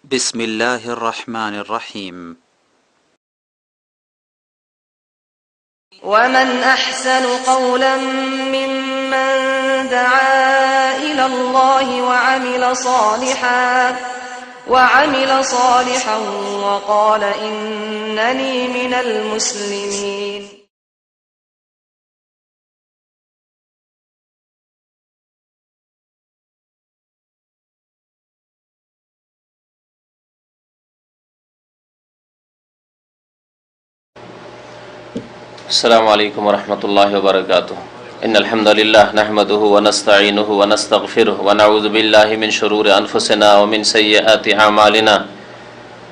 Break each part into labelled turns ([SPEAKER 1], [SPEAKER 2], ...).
[SPEAKER 1] بسم الله الرحمن الرحيم.
[SPEAKER 2] ومن أحسن قولا ممن دعا إلى الله وعمل صالحا وقال إنني من المسلمين.
[SPEAKER 3] السلام عليكم ورحمة الله وبركاته. إن الحمد لله نحمده ونستعينه ونستغفره ونعوذ بالله من شرور أنفسنا ومن سيئات أعمالنا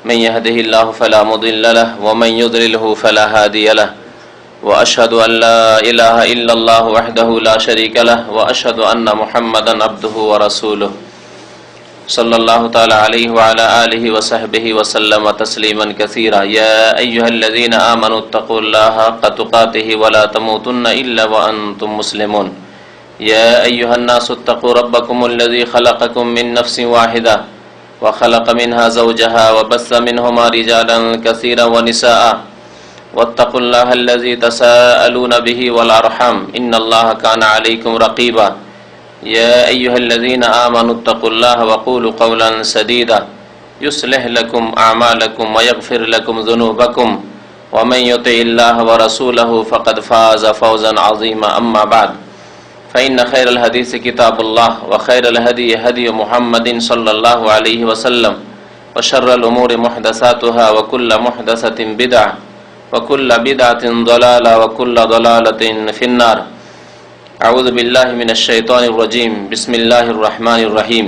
[SPEAKER 3] من يهده الله فلا مضل له ومن يضلله فلا هادي له وأشهد أن لا إله إلا الله وحده لا شريك له وأشهد أن محمدا عبده ورسوله صلى الله تعالى عليه وعلى آله وصحبه وسلم تسليما كثيرا. يا أيها الذين آمنوا اتقوا الله حق تقاته ولا تموتن إلا وأنتم مسلمون. يا أيها الناس اتقوا ربكم الذي خلقكم من نفس واحدة وخلق منها زوجها وبث منهما رجالا كثيرا ونساء واتقوا الله الذي تساءلون به والأرحام إن الله كان عليكم رقيبا. يا أيها الذين آمنوا اتقوا الله وقولوا قولا سديدا يصلح لكم أعمالكم ويغفر لكم ذنوبكم ومن يطع الله ورسوله فقد فاز فوزا عظيما. أما بعد فإن خير الحديث كتاب الله وخير الهدي هدي محمد صلى الله عليه وسلم وشر الأمور محدثاتها وكل محدثة بدعة وكل بدعة ضلالة وكل ضلالة في النار. أعوذ بالله من الشيطان الرجيم. بسم الله الرحمن الرحيم.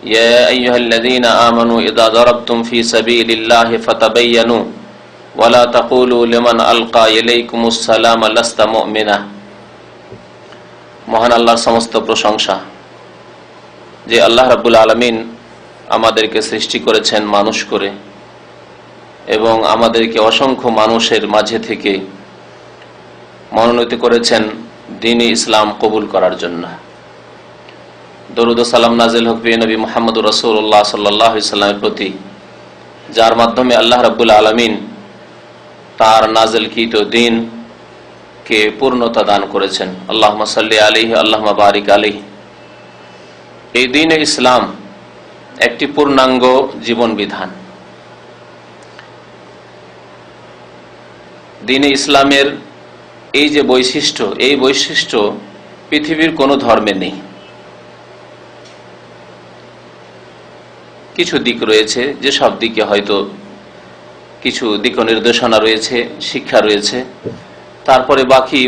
[SPEAKER 3] يا أيها الذين آمنوا إذا ضربتم في سبيل الله فتبينوا ولا تقولوا لمن ألقى إليكم السلام لست مؤمنا. মহান আল্লাহর সমস্ত প্রশংসা, যে আল্লাহ রাব্বুল আলামিন আমাদেরকে সৃষ্টি করেছেন মানুষ করে এবং আমাদেরকে অসংখ্য মানুষের মাঝে থেকে মনোনীত করেছেন দ্বীন-ই ইসলাম কবুল করার জন্য। দরুদ ও সালাম নাজিল হোক প্রিয় নবী মুহাম্মদুর রাসূলুল্লাহ সাল্লাল্লাহু আলাইহি ওয়াসাল্লামের প্রতি, যার মাধ্যমে আল্লাহ রাব্বুল আলামিন তার নাজিলকৃত দ্বীনকে পূর্ণতা দান করেছেন। আল্লাহুম্মা সাল্লি আলাইহি আল্লাহুম্মা বারিক আলাইহি। এই দ্বীন-ই ইসলাম একটি পূর্ণাঙ্গ জীবন বিধান। দ্বীন-ই ইসলামের এই যে বৈশিষ্ট্য, এই বৈশিষ্ট্য পৃথিবীর কোনো ধর্মে নেই। কিছু দিক রয়েছে, যে সব দিকে হয়তো কিছু দিক নির্দেশনা রয়েছে, শিক্ষা রয়েছে, তারপরে বাকি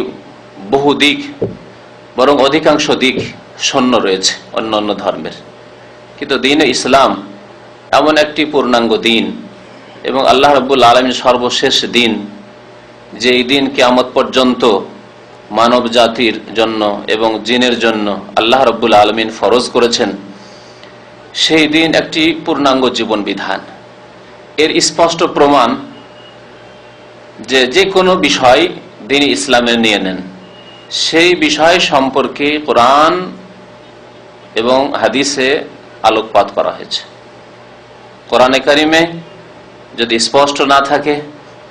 [SPEAKER 3] বহু দিক, বরং অধিকাংশ দিক শূন্য রয়েছে অন্য অন্য ধর্মের। কিন্তু দ্বীন ইসলাম এমন একটি পূর্ণাঙ্গ দ্বীন এবং আল্লাহ রাব্বুল আলামিন সর্বশেষ দ্বীন, যে এই দিন কিয়ামত পর্যন্ত মানব জাতির জন্য এবং জিনের জন্য আল্লাহ রাব্বুল আলামিন ফরজ করেছেন, সেই দিন একটি পূর্ণাঙ্গ জীবন বিধান। এর স্পষ্ট প্রমাণ যে যে কোনো বিষয় দ্বীন ইসলামের নিয়ে নেন, সেই বিষয় সম্পর্কে কোরআন এবং হাদিসে আলোকপাত করা হয়েছে। কোরআনে কারিমে যদি স্পষ্ট না থাকে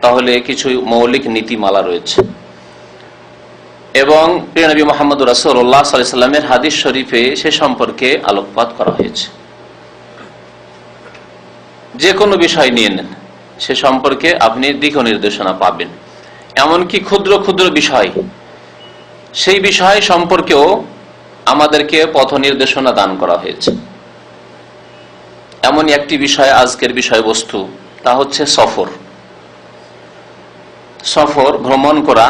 [SPEAKER 3] তাহলে কিছু মৌলিক নীতিমালা রয়েছে এবং প্রিয় নবী মুহাম্মদুর রাসূলুল্লাহ সাল্লাল্লাহু আলাইহি ওয়াসাল্লামের হাদিস শরীফে সে সম্পর্কে আলোকপাত করা হয়েছে। যে কোনো বিষয় নিয়ে নেন, সে সম্পর্কে আপনি দিক নির্দেশনা পাবেন। এমনকি ক্ষুদ্র ক্ষুদ্র বিষয়, সেই বিষয় সম্পর্কেও আমাদেরকে পথ নির্দেশনা দান করা হয়েছে। এমন একটি বিষয় আজকের বিষয়বস্তু, তা হচ্ছে সফর। সফর, ভ্রমণ করা,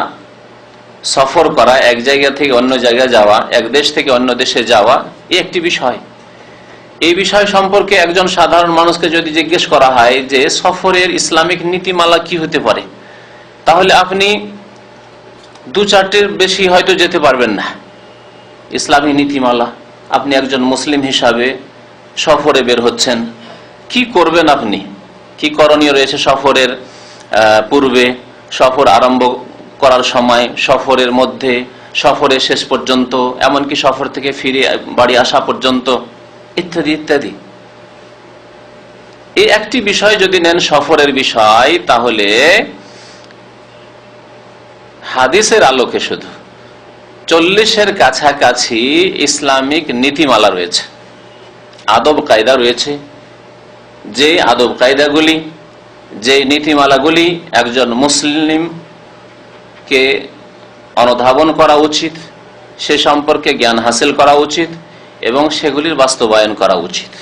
[SPEAKER 3] সফর করা, এক জায়গা থেকে অন্য জায়গায় যাওয়া, এক দেশ থেকে অন্য দেশে যাওয়া, এই একটি বিষয়। এই বিষয় সম্পর্কে একজন সাধারণ মানুষকে যদি জিজ্ঞেস করা হয় যে সফরের ইসলামিক নীতিমালা কি হতে পারে, তাহলে আপনি দু চারটির বেশি হয়তো যেতে পারবেন না। ইসলামী নীতিমালা, আপনি একজন মুসলিম হিসাবে সফরে বের হচ্ছেন, কি করবেন, আপনি কি করণীয় রয়েছে সফরের পূর্বে, সফর আরম্ভ করার সময়, সফরের মধ্যে, সফরের শেষ পর্যন্ত, এমনকি সফর থেকে ফিরে বাড়ি আসা পর্যন্ত, ইত্যাদি ইত্যাদি। এই একটি বিষয় যদি নেন সফরের বিষয়, তাহলে হাদিসের আলোকে শুধু 40-এর কাছাকাছি ইসলামিক নীতিমালা রয়েছে, আদব কায়দা রয়েছে। যে আদব কায়দাগুলি, যে নীতিমালাগুলি একজন মুসলিমকে অনুধাবন করা উচিত, সে সম্পর্কে জ্ঞান হাসিল করা উচিত এবং সেগুলির বাস্তবায়ন করা উচিত।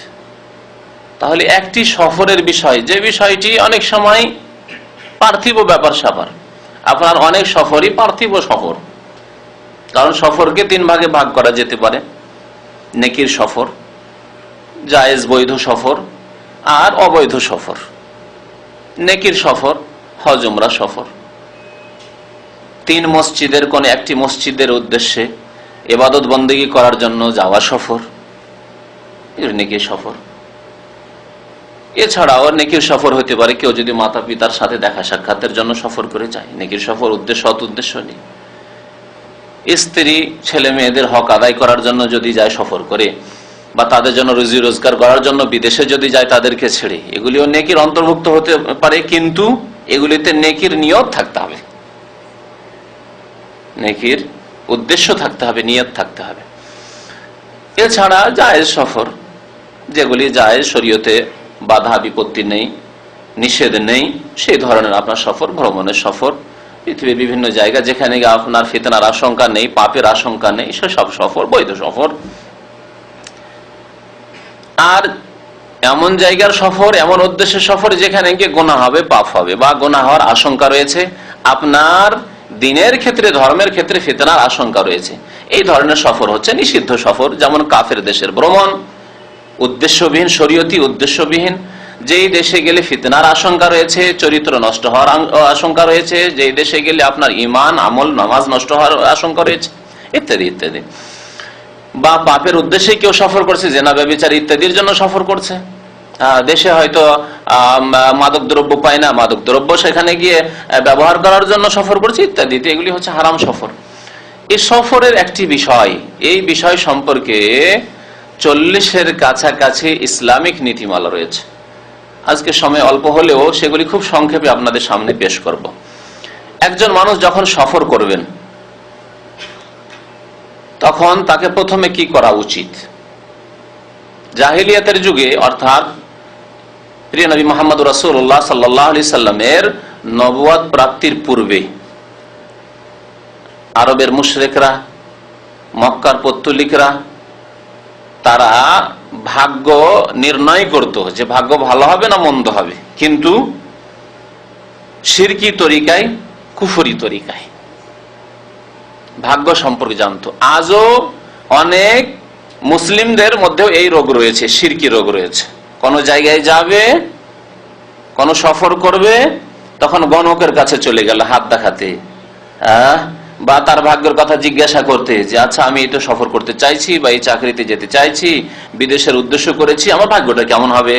[SPEAKER 3] তাহলে একটি সফরের বিষয়, যে বিষয়টি অনেক সময় পার্থিব ব্যাপার স্যাপার, আপনার অনেক সফরই পার্থিব সফর, কারণ সফরকে 3 ভাগে ভাগ করা যেতে পারে। নেকির সফর, জায়েজ বৈধ সফর আর অবৈধ সফর। নেকির সফর হজ উমরা সফর, 3 মসজিদের কোন একটি মসজিদের উদ্দেশ্যে ইবাদত বন্দেগী করার জন্য যাওয়া সফর, নেকির সফর। এছাড়াও নেকির সফর হতে পারে কেউ যদি মাতা পিতার সাথে দেখা সাক্ষাতের জন্য সফর করে যায়, নেকির সফর উদ্দেশ্য অত উদ্দেশ্য নেই। স্ত্রী ছেলে মেয়েদের হক আদায় করার জন্য যদি যায় সফর করে, বা তাদের জন্য রুজি রোজগার করার জন্য বিদেশে যদি যায় তাদেরকে ছেড়ে, এগুলিও নেকির অন্তর্ভুক্ত হতে পারে, কিন্তু এগুলিতে নেকির নিয়ত থাকতে হবে, নেকির উদ্দেশ্য থাকতে হবে, নিয়ত থাকতে হবে। এছাড়া জায়েজ সফর, যেগুলি জায়েজ, শরীয়তে বাধা বিপত্তি নেই, নিষেধ নেই, সেই ধরনের আপনার সফর, ভ্রমণের সফর, পৃথিবীর বিভিন্ন জায়গা যেখানে আপনার ফিতনার আশঙ্কা নেই, পাপের আশঙ্কা নেই, সেসব সফর বৈধ সফর। আর এমন জায়গার সফর, এমন উদ্দেশ্যের সফর যেখানে গিয়ে গুনাহ হবে, পাপ হবে বা গুনাহ হওয়ার আশঙ্কা রয়েছে, আপনার দিনের ক্ষেত্রে, ধর্মের ক্ষেত্রে ফিতনার আশঙ্কা রয়েছে, এই ধরনের সফর হচ্ছে নিষিদ্ধ সফর। যেমন কাফের দেশের ভ্রমণ, উদ্দেশ্যবিহীন, শরীয়তি উদ্দেশ্যবিহীন। যেই দেশে গেলে ফিতনার আশঙ্কা রয়েছে, চরিত্র নষ্ট হওয়ার আশঙ্কা রয়েছে, যেই দেশে গেলে আপনার ইমান, আমল, নামাজ নষ্ট হওয়ার আশঙ্কা রয়েছে, ইত্যাদি ইত্যাদি। বা পাপের উদ্দেশ্যে কেউ সফর করছে, জেনা ব্যভিচার ইত্যাদির জন্য সফর করছে। দেশে হয়তো মাদক দ্রব্য পায় না, মাদক দ্রব্য সেখানে গিয়ে ব্যবহার করার জন্য সফর করছে ইত্যাদি। এগুলি হচ্ছে হারাম সফর। এই সফরের একটি বিষয়, এই বিষয় সম্পর্কে 40-এর কাছাকাছি ইসলামিক নীতিমালা রয়েছে। আজকে সময় অল্প হলেও সেগুলি খুব সংক্ষেপে আপনাদের সামনে পেশ করব। একজন মানুষ যখন সফর করবেন, তখন তাকে প্রথমে কি করা উচিত? জাহিলিয়াতের যুগে, অর্থাৎ প্রিয় নবী মুহাম্মদ রাসূলুল্লাহ সাল্লাল্লাহু আলাইহি সাল্লামের নবুয়ত প্রাপ্তির পূর্বে আরবের মুশরিকরা, মক্কার পৌত্তলিকরা, তারা ভাগ্য নির্ণয় করত যে ভাগ্য ভালো হবে না মন্দ হবে, কিন্তু শিরকি তরিকায়, কুফরি তরিকায় ভাগ্য সম্পর্কে জানতো। আজও অনেক মুসলিমদের মধ্যেও এই রোগ রয়েছে, শিরকি রোগ রয়েছে। কোন জায়গায় যাবে, কোন সফর করবে, তখন গণকের কাছে চলে গেল হাত দেখাতে, বা তার ভাগ্যের কথা জিজ্ঞাসা করতে, যে আচ্ছা আমি এই তো সফর করতে চাইছি, বা এই চাকরিতে যেতে চাইছি, বিদেশের উদ্দেশ্য করেছি, আমার ভাগ্যটা কেমন হবে।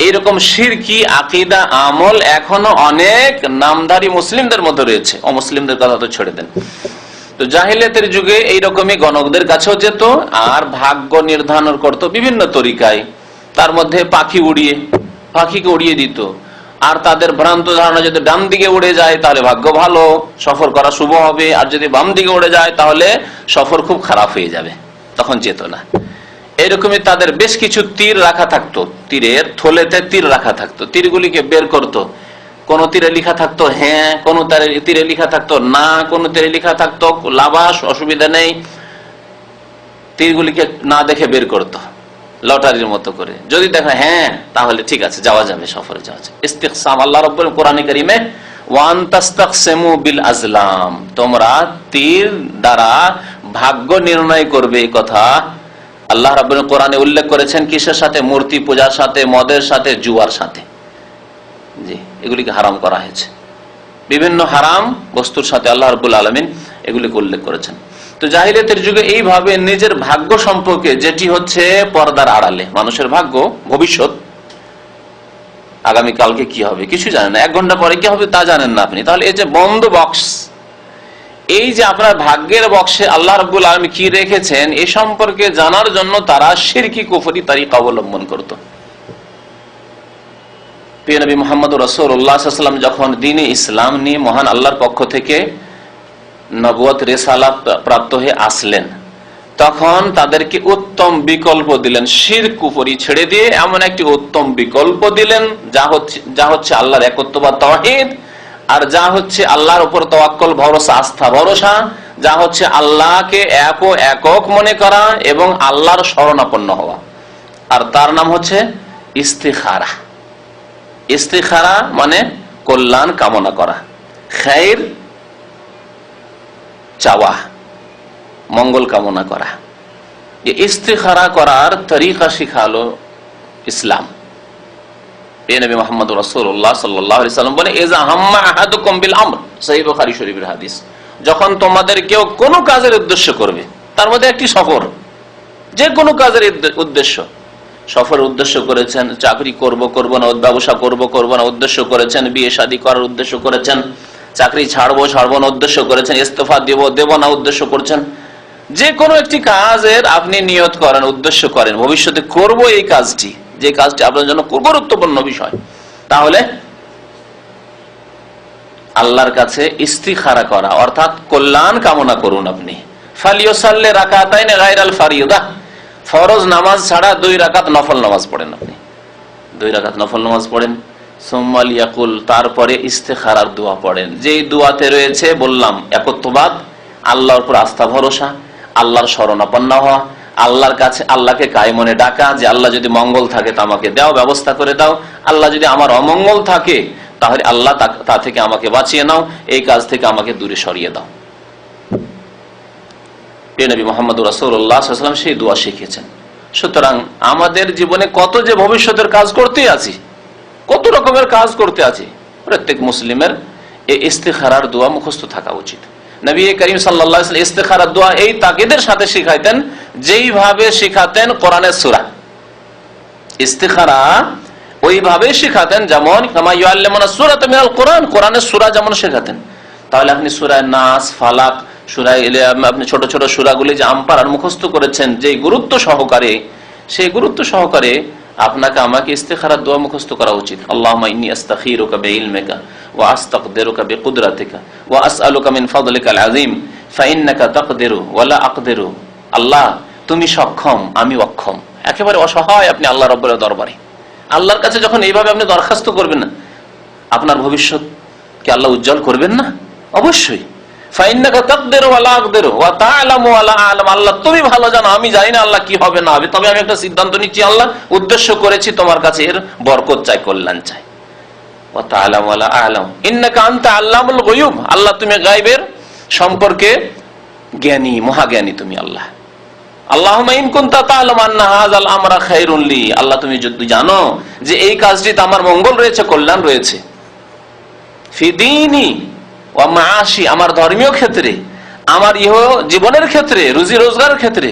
[SPEAKER 3] এইরকম শিরকি আকীদা আমল এখনো অনেক নামধারী মুসলিমদের মধ্যে রয়েছে, অমুসলিমদের কথা তো ছেড়ে দেন। তো জাহিলিয়াতের যুগে এইরকমই গণকদের কাছেও যেত, আর ভাগ্য নির্ধারণ করত বিভিন্ন তরিকায়। তার মধ্যে পাখিকে উড়িয়ে দিত, আর তাদের ভ্রান্ত ধারণা যদি ডান দিকে উড়ে যায় তাহলে ভাগ্য ভালো, সফর করা শুভ হবে, আর যদি বাম দিকে উড়ে যায় তাহলে সফর খুব খারাপ হয়ে যাবে, তখন যেত না। এরকমই তাদের বেশ কিছু তীর রাখা থাকতো, তীরের থলেতে তীর রাখা থাকতো, তীরগুলিকে বের করতো। কোন তীরে লেখা থাকতো হ্যাঁ, কোন তীরে লেখা থাকতো না, কোন তীরে লেখা থাকতো লাবাস, অসুবিধা নেই। তীরগুলিকে না দেখে বের করতো লটারির মতো করে। যদি দেখা হ্যাঁ, তাহলে ঠিক আছে, যাওয়া যাবে, সফরে যাওয়া যাবে। ইস্তিকসাম, আল্লাহ রাব্বুল কোরআনে কারীমে ওয়ান তাস্তাকসিমু বিল আজলাম, তোমরা তীর দ্বারা ভাগ্য নির্ণয় করবে, এই কথা আল্লাহ রাব্বুল কোরআনে উল্লেখ করেছেন। কিসের সাথে? মূর্তি পূজার সাথে, মদের সাথে, জুয়ার সাথে। জি, এগুলিকে হারাম করা হয়েছে। বিভিন্ন হারাম বস্তুর সাথে আল্লাহ রাব্বুল আলামিন এগুলিকে উল্লেখ করেছেন। তো জাহিলিয়াতের যুগে এইভাবে নিজের ভাগ্য সম্পর্কে, যেটি হচ্ছে পর্দার আড়ালে, মানুষের ভাগ্য, ভবিষ্যৎ, আগামীকালকে কি হবে কিছু জানেন না, 1 ঘন্টা পরে কি হবে তা জানেন না আপনি, তাহলে এই যে বন্ধ বক্স, এই যে আপনার ভাগ্যের বক্সে আল্লাহ রাব্বুল আলামিন কি রেখেছেন, এ সম্পর্কে জানার জন্য তারা শিরকি কুফরি তরিকা অবলম্বন করত। প্রিয় নবী মুহাম্মদ রাসূলুল্লাহ সাল্লাল্লাহু আলাইহি ওয়াসাল্লাম যখন দ্বীনে ইসলাম নিয়ে মহান আল্লাহর পক্ষ থেকে নবুয়ত রিসালাত প্রাপ্ত হয়ে আসলেন, তখন তাদেরকে উত্তম বিকল্প দিলেন। শিরক কুফরি ছেড়ে দিয়ে এমন একটি উত্তম বিকল্প দিলেন যা হচ্ছে আল্লাহর একত্ববাদ তাওহীদ, আর যা হচ্ছে আল্লাহর উপর তাওয়াক্কুল ভরসা আস্থা ভরসা, যা হচ্ছে আল্লাহকে একক মনে করা এবং আল্লাহর শরণাপন্ন হওয়া। আর তার নাম হচ্ছে ইস্তিখারা। ইস্তিখারা মানে কল্যাণ কামনা করা, খায়র চাওয়া, মঙ্গল কামনা করা। এই ইস্তিখারা করার তরিকা শিখালো ইসলাম। নবী মুহাম্মদ রাসূলুল্লাহ সাল্লাল্লাহু আলাইহি ওয়াসাল্লাম বলে, ইযা হাম্মা আহাদুকুম বিল আমর, সহিহ বুখারী শরীফের হাদিস, যখন তোমাদের কেউ কোনো কাজের উদ্দেশ্য করবে, তার মধ্যে একটি সফর, যে কোনো কাজের উদ্দেশ্য, সফরের উদ্দেশ্য করেছেন, চাকরি করব না, ব্যবসা করব না উদ্দেশ্য করেছেন, বিয়ে শাদী করার উদ্দেশ্য করেছেন, চাকরি ছাড়বো না উদ্দেশ্য করেছেন, ইস্তফা দেব না উদ্দেশ্য করছেন, যে কোনো একটি কাজের আপনি নিয়ত করেন, উদ্দেশ্য করেন, ভবিষ্যতে করব এই কাজটি, যে কাজটি আপনার জন্য গুরুত্বপূর্ণ বিষয়, তাহলে আল্লাহর কাছে ইস্তিখারা করা অর্থাৎ কল্যাণ কামনা করুন। আপনি ফালিয়াসাল্লি রাকাতাইন গায়রাল ফারিদা, ফরজ নামাজ ছাড়া 2 রাকাত নফল নামাজ পড়েন। আপনি 2 রাকাত নফল নামাজ পড়েন, সুম্মা লিয়াকুল, তারপরে ইস্তিখারার দোয়া পড়েন। যেই দোয়াতে রয়েছে বললাম একত্ববাদ, আল্লাহর উপর আস্থা ভরসা, আল্লাহর শরণাপন্ন হওয়া, আল্লাহর কাছে আল্লাহকে কায়মনে ডাকা যে আল্লাহ যদি মঙ্গল থাকে তা আমাকে দাও, ব্যবস্থা করে দাও, আল্লাহ যদি আমার অমঙ্গল থাকে তাহলে আল্লাহ তা থেকে আমাকে বাঁচিয়ে নাও, এই কাজ থেকে আমাকে দূরে সরিয়ে দাও। নবী মুহাম্মদ রাসূলুল্লাহ সাল্লাল্লাহু আলাইহি ওয়াসাল্লাম সেই দোয়া শিখিয়েছেন। সুতরাং আমাদের জীবনে কত যে ভবিষ্যতের কাজ করতে আছি, কত রকমের কাজ করতে আছি, প্রত্যেক মুসলিমের এই ইস্তিখারার দোয়া মুখস্থ থাকা উচিত। নবী করিম সাল্লাল্লাহু আলাইহি ওয়াসাল্লাম ইস্তিখারার দোয়া এই তাকিদের সাথে শিখাইতেন যেইভাবে শিখাতেন কোরআনের সূরা। ইস্তিখারা ওইভাবে শিখাতেন যেমন কামা ইউআল্লিমুনা সূরাতা মিনাল কোরআন, কোরআনের সূরা যেমন শেখাতেন। তাহলে আপনি সূরা নাস, ফালাক, সূরা আপনি ছোট ছোট সূরাগুলি যে আমপারার মুখস্থ করেছেন যেই গুরুত্ব সহকারে, সেই গুরুত্ব সহকারে আপনাকে আমাকে ইস্তিখারার দোয়া মুখস্থ করা উচিত। আল্লাহুম্মা ইন্নী আস্তাখিরুকা বিইলমিকা ওয়া আস্তাকদিরুকা বিকুদরাতিকা ওয়া আসআলুকা মিন ফাদলিকাল আযীম ফাইন্নাকা তাকদিরু ওয়া লা আকদিরু। আল্লাহ তুমি সক্ষম, আমি অক্ষম, একেবারে অসহায় আপনি আল্লাহ রাব্বুল দরবারে। আল্লাহর কাছে যখন এইভাবে আপনি দরখাস্ত করবেন না, আপনার ভবিষ্যৎকে আল্লাহ উজ্জ্বল করবেন না? অবশ্যই। ফাইন্নাকা তাকদিরু ওয়া লা আকদিরু ওয়া তা'লামু ওয়া লা আ'লাম, আল্লাহ তুমি ভালো জানো, আমি জানি না আল্লাহ কি হবে না হবে, তবে আমি একটা সিদ্ধান্ত নিচ্ছি, আল্লাহ উদ্দেশ্য করেছি তোমার কাছে এর বরকত চাই, কল্যাণ চাই। ওয়া তা'লামু ওয়া লা আ'লাম ইন্নাকা আনতা আল্লামুল গুয়ুব, আল্লাহ তুমি গায়বের সম্পর্কে জ্ঞানী, মহাজ্ঞানী তুমি আল্লাহ। আল্লাহুম্মা ইন কুনতা তা'লামু আন্না হাযাল আমরা খায়রুন লি, আল্লাহ তুমি যদি জানো যে এই কাজটিতে আমার মঙ্গল রয়েছে, কল্যাণ রয়েছে, ফি দীনি ওয়া মাআশি, আমার ধর্মীয় ক্ষেত্রে, আমার ইহ জীবনের ক্ষেত্রে, রুজি রোজগারের ক্ষেত্রে,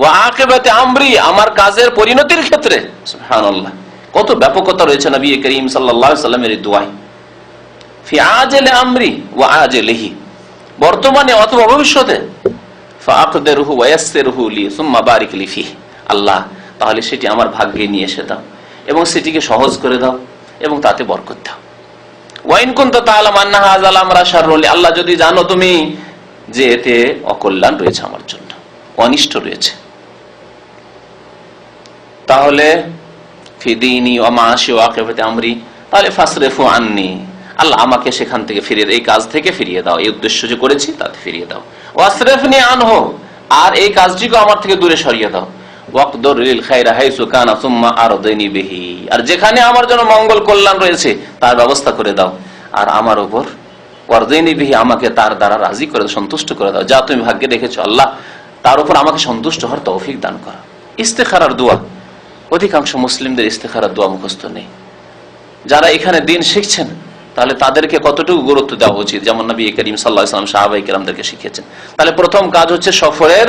[SPEAKER 3] ওয়া আকিবাতি আমরি, আমার কাজের পরিণতির ক্ষেত্রে। সুবহানাল্লাহ, কত ব্যাপকতা রয়েছে নবী করিম সাল্লাল্লাহু আলাইহি ওয়াসাল্লামের দোয়ায়। ফি আজিলি আমরি ওয়া আজিলিহি, বর্তমানে অথবা ভবিষ্যতে, ফাআকদিরহু ওয়া ইয়াসসিরহু লি সুম্মা বারিক লি ফিহি, আল্লাহ তাহলে সেটি আমার ভাগ্যে নিয়ে এসে দাও এবং সেটিকে সহজ করে দাও এবং তাতে বরকত দাও। ওয়া ইন কুনতা তা'লামু আন্না হাযাল আমরা শাররুন লি, আল্লাহ যদি জানো তুমি যে এতে অকল্যাণ রয়েছে আমার জন্য, অনিষ্ট রয়েছে, তাহলে ফি দীনি ওয়া মাআশি ওয়া আকিবাতি আমরি, তাহলে ফাসরিফু আন্নি, আল্লাহ আমাকে সেখান থেকে ফিরিয়ে, এই কাজ থেকে ফিরিয়ে দাও, এই উদ্দেশ্য যে করেছি তাতে ফিরিয়ে দাও। ওয়াসরিফনি আনহু, আর এই কাজটিকে আমার থেকে দূরে সরিয়ে দাও। ওয়াকদুর লিল খায়রা হাইসু কানা সুম্মা আরদিনি বিহি, আর যেখানে আমার জন্য মঙ্গল কল্যাণ রয়েছে তার ব্যবস্থা করে দাও, আর আমার উপর ওয়ারদিনি বিহি, আমাকে তার দ্বারা রাজি করে দাও, সন্তুষ্ট করে দাও, যা তুমি ভাগ্যে রেখেছো আল্লাহ তার উপর আমাকে সন্তুষ্ট হওয়ার তৌফিক দান করো। ইস্তিখারার দোয়া, অধিকাংশ মুসলিমদের ইস্তিখারার দোয়া মুখস্থ নেই। যারা এখানে দিন শিখছেন তাহলে তাদেরকে কতটুকু গুরুত্ব দেওয়া উচিত, যেমন নবী করিম সাল্লাল্লাহু আলাইহি ওয়াসাল্লাম সাহাবায়ে কেরামদেরকে শিখিয়েছেন। তাহলে প্রথম কাজ হচ্ছে সফরের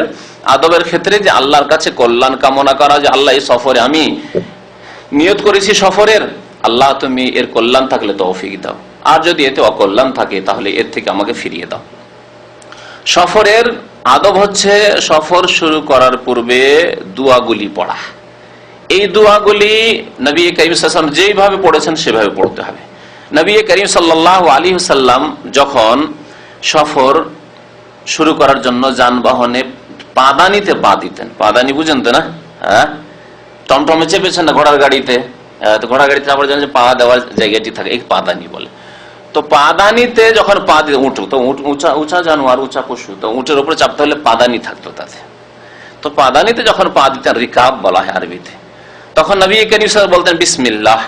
[SPEAKER 3] আদবের ক্ষেত্রে যে আল্লাহর কাছে কল্যাণ কামনা করা, যে আল্লাহ এই সফরে আমি নিয়ত করেছি সফরের, আল্লাহ তুমি এর কল্যাণ থাকলে তৌফিক দাও, আর যদি এতে অকল্যাণ থাকে তাহলে এর থেকে আমাকে ফিরিয়ে দাও। সফরের আদব হচ্ছে সফর শুরু করার পূর্বে দোয়াগুলি পড়া। এই দোয়াগুলি নবী করিম সাল্লাল্লাহু আলাইহি ওয়াসাল্লাম যেভাবে পড়েছেন সেভাবে পড়তে হবে। নবী করিম সাল্লাল্লাহু আলাইহি ওয়াসাল্লাম যখন সফর শুরু করার জন্য যানবাহনে পাদানিতে পা দিতেন, পাদানি বুঝেন তো না? হ্যাঁ, টমটমে চেপেছেন না ঘোড়ার গাড়িতে, তো ঘোড়ার গাড়িতে আবার জানেন যে পা দেওয়ার জায়গাটি থাকে, এই পাদানি বলে। তো পাদানিতে যখন পা দিতে, উঁট তো উঁচা জানোয়ার, উঁচা পশু, তো উঁটের উপরে চাপতে হলে পাদানি থাকতো তাতে। তো পাদানিতে যখন পা দিতেন, রিকাব বলা হয় আরবিতে, তখন নবী করিম সাল্লাল্লাহু আলাইহি ওয়াসাল্লাম বলতেন বিসমিল্লাহ,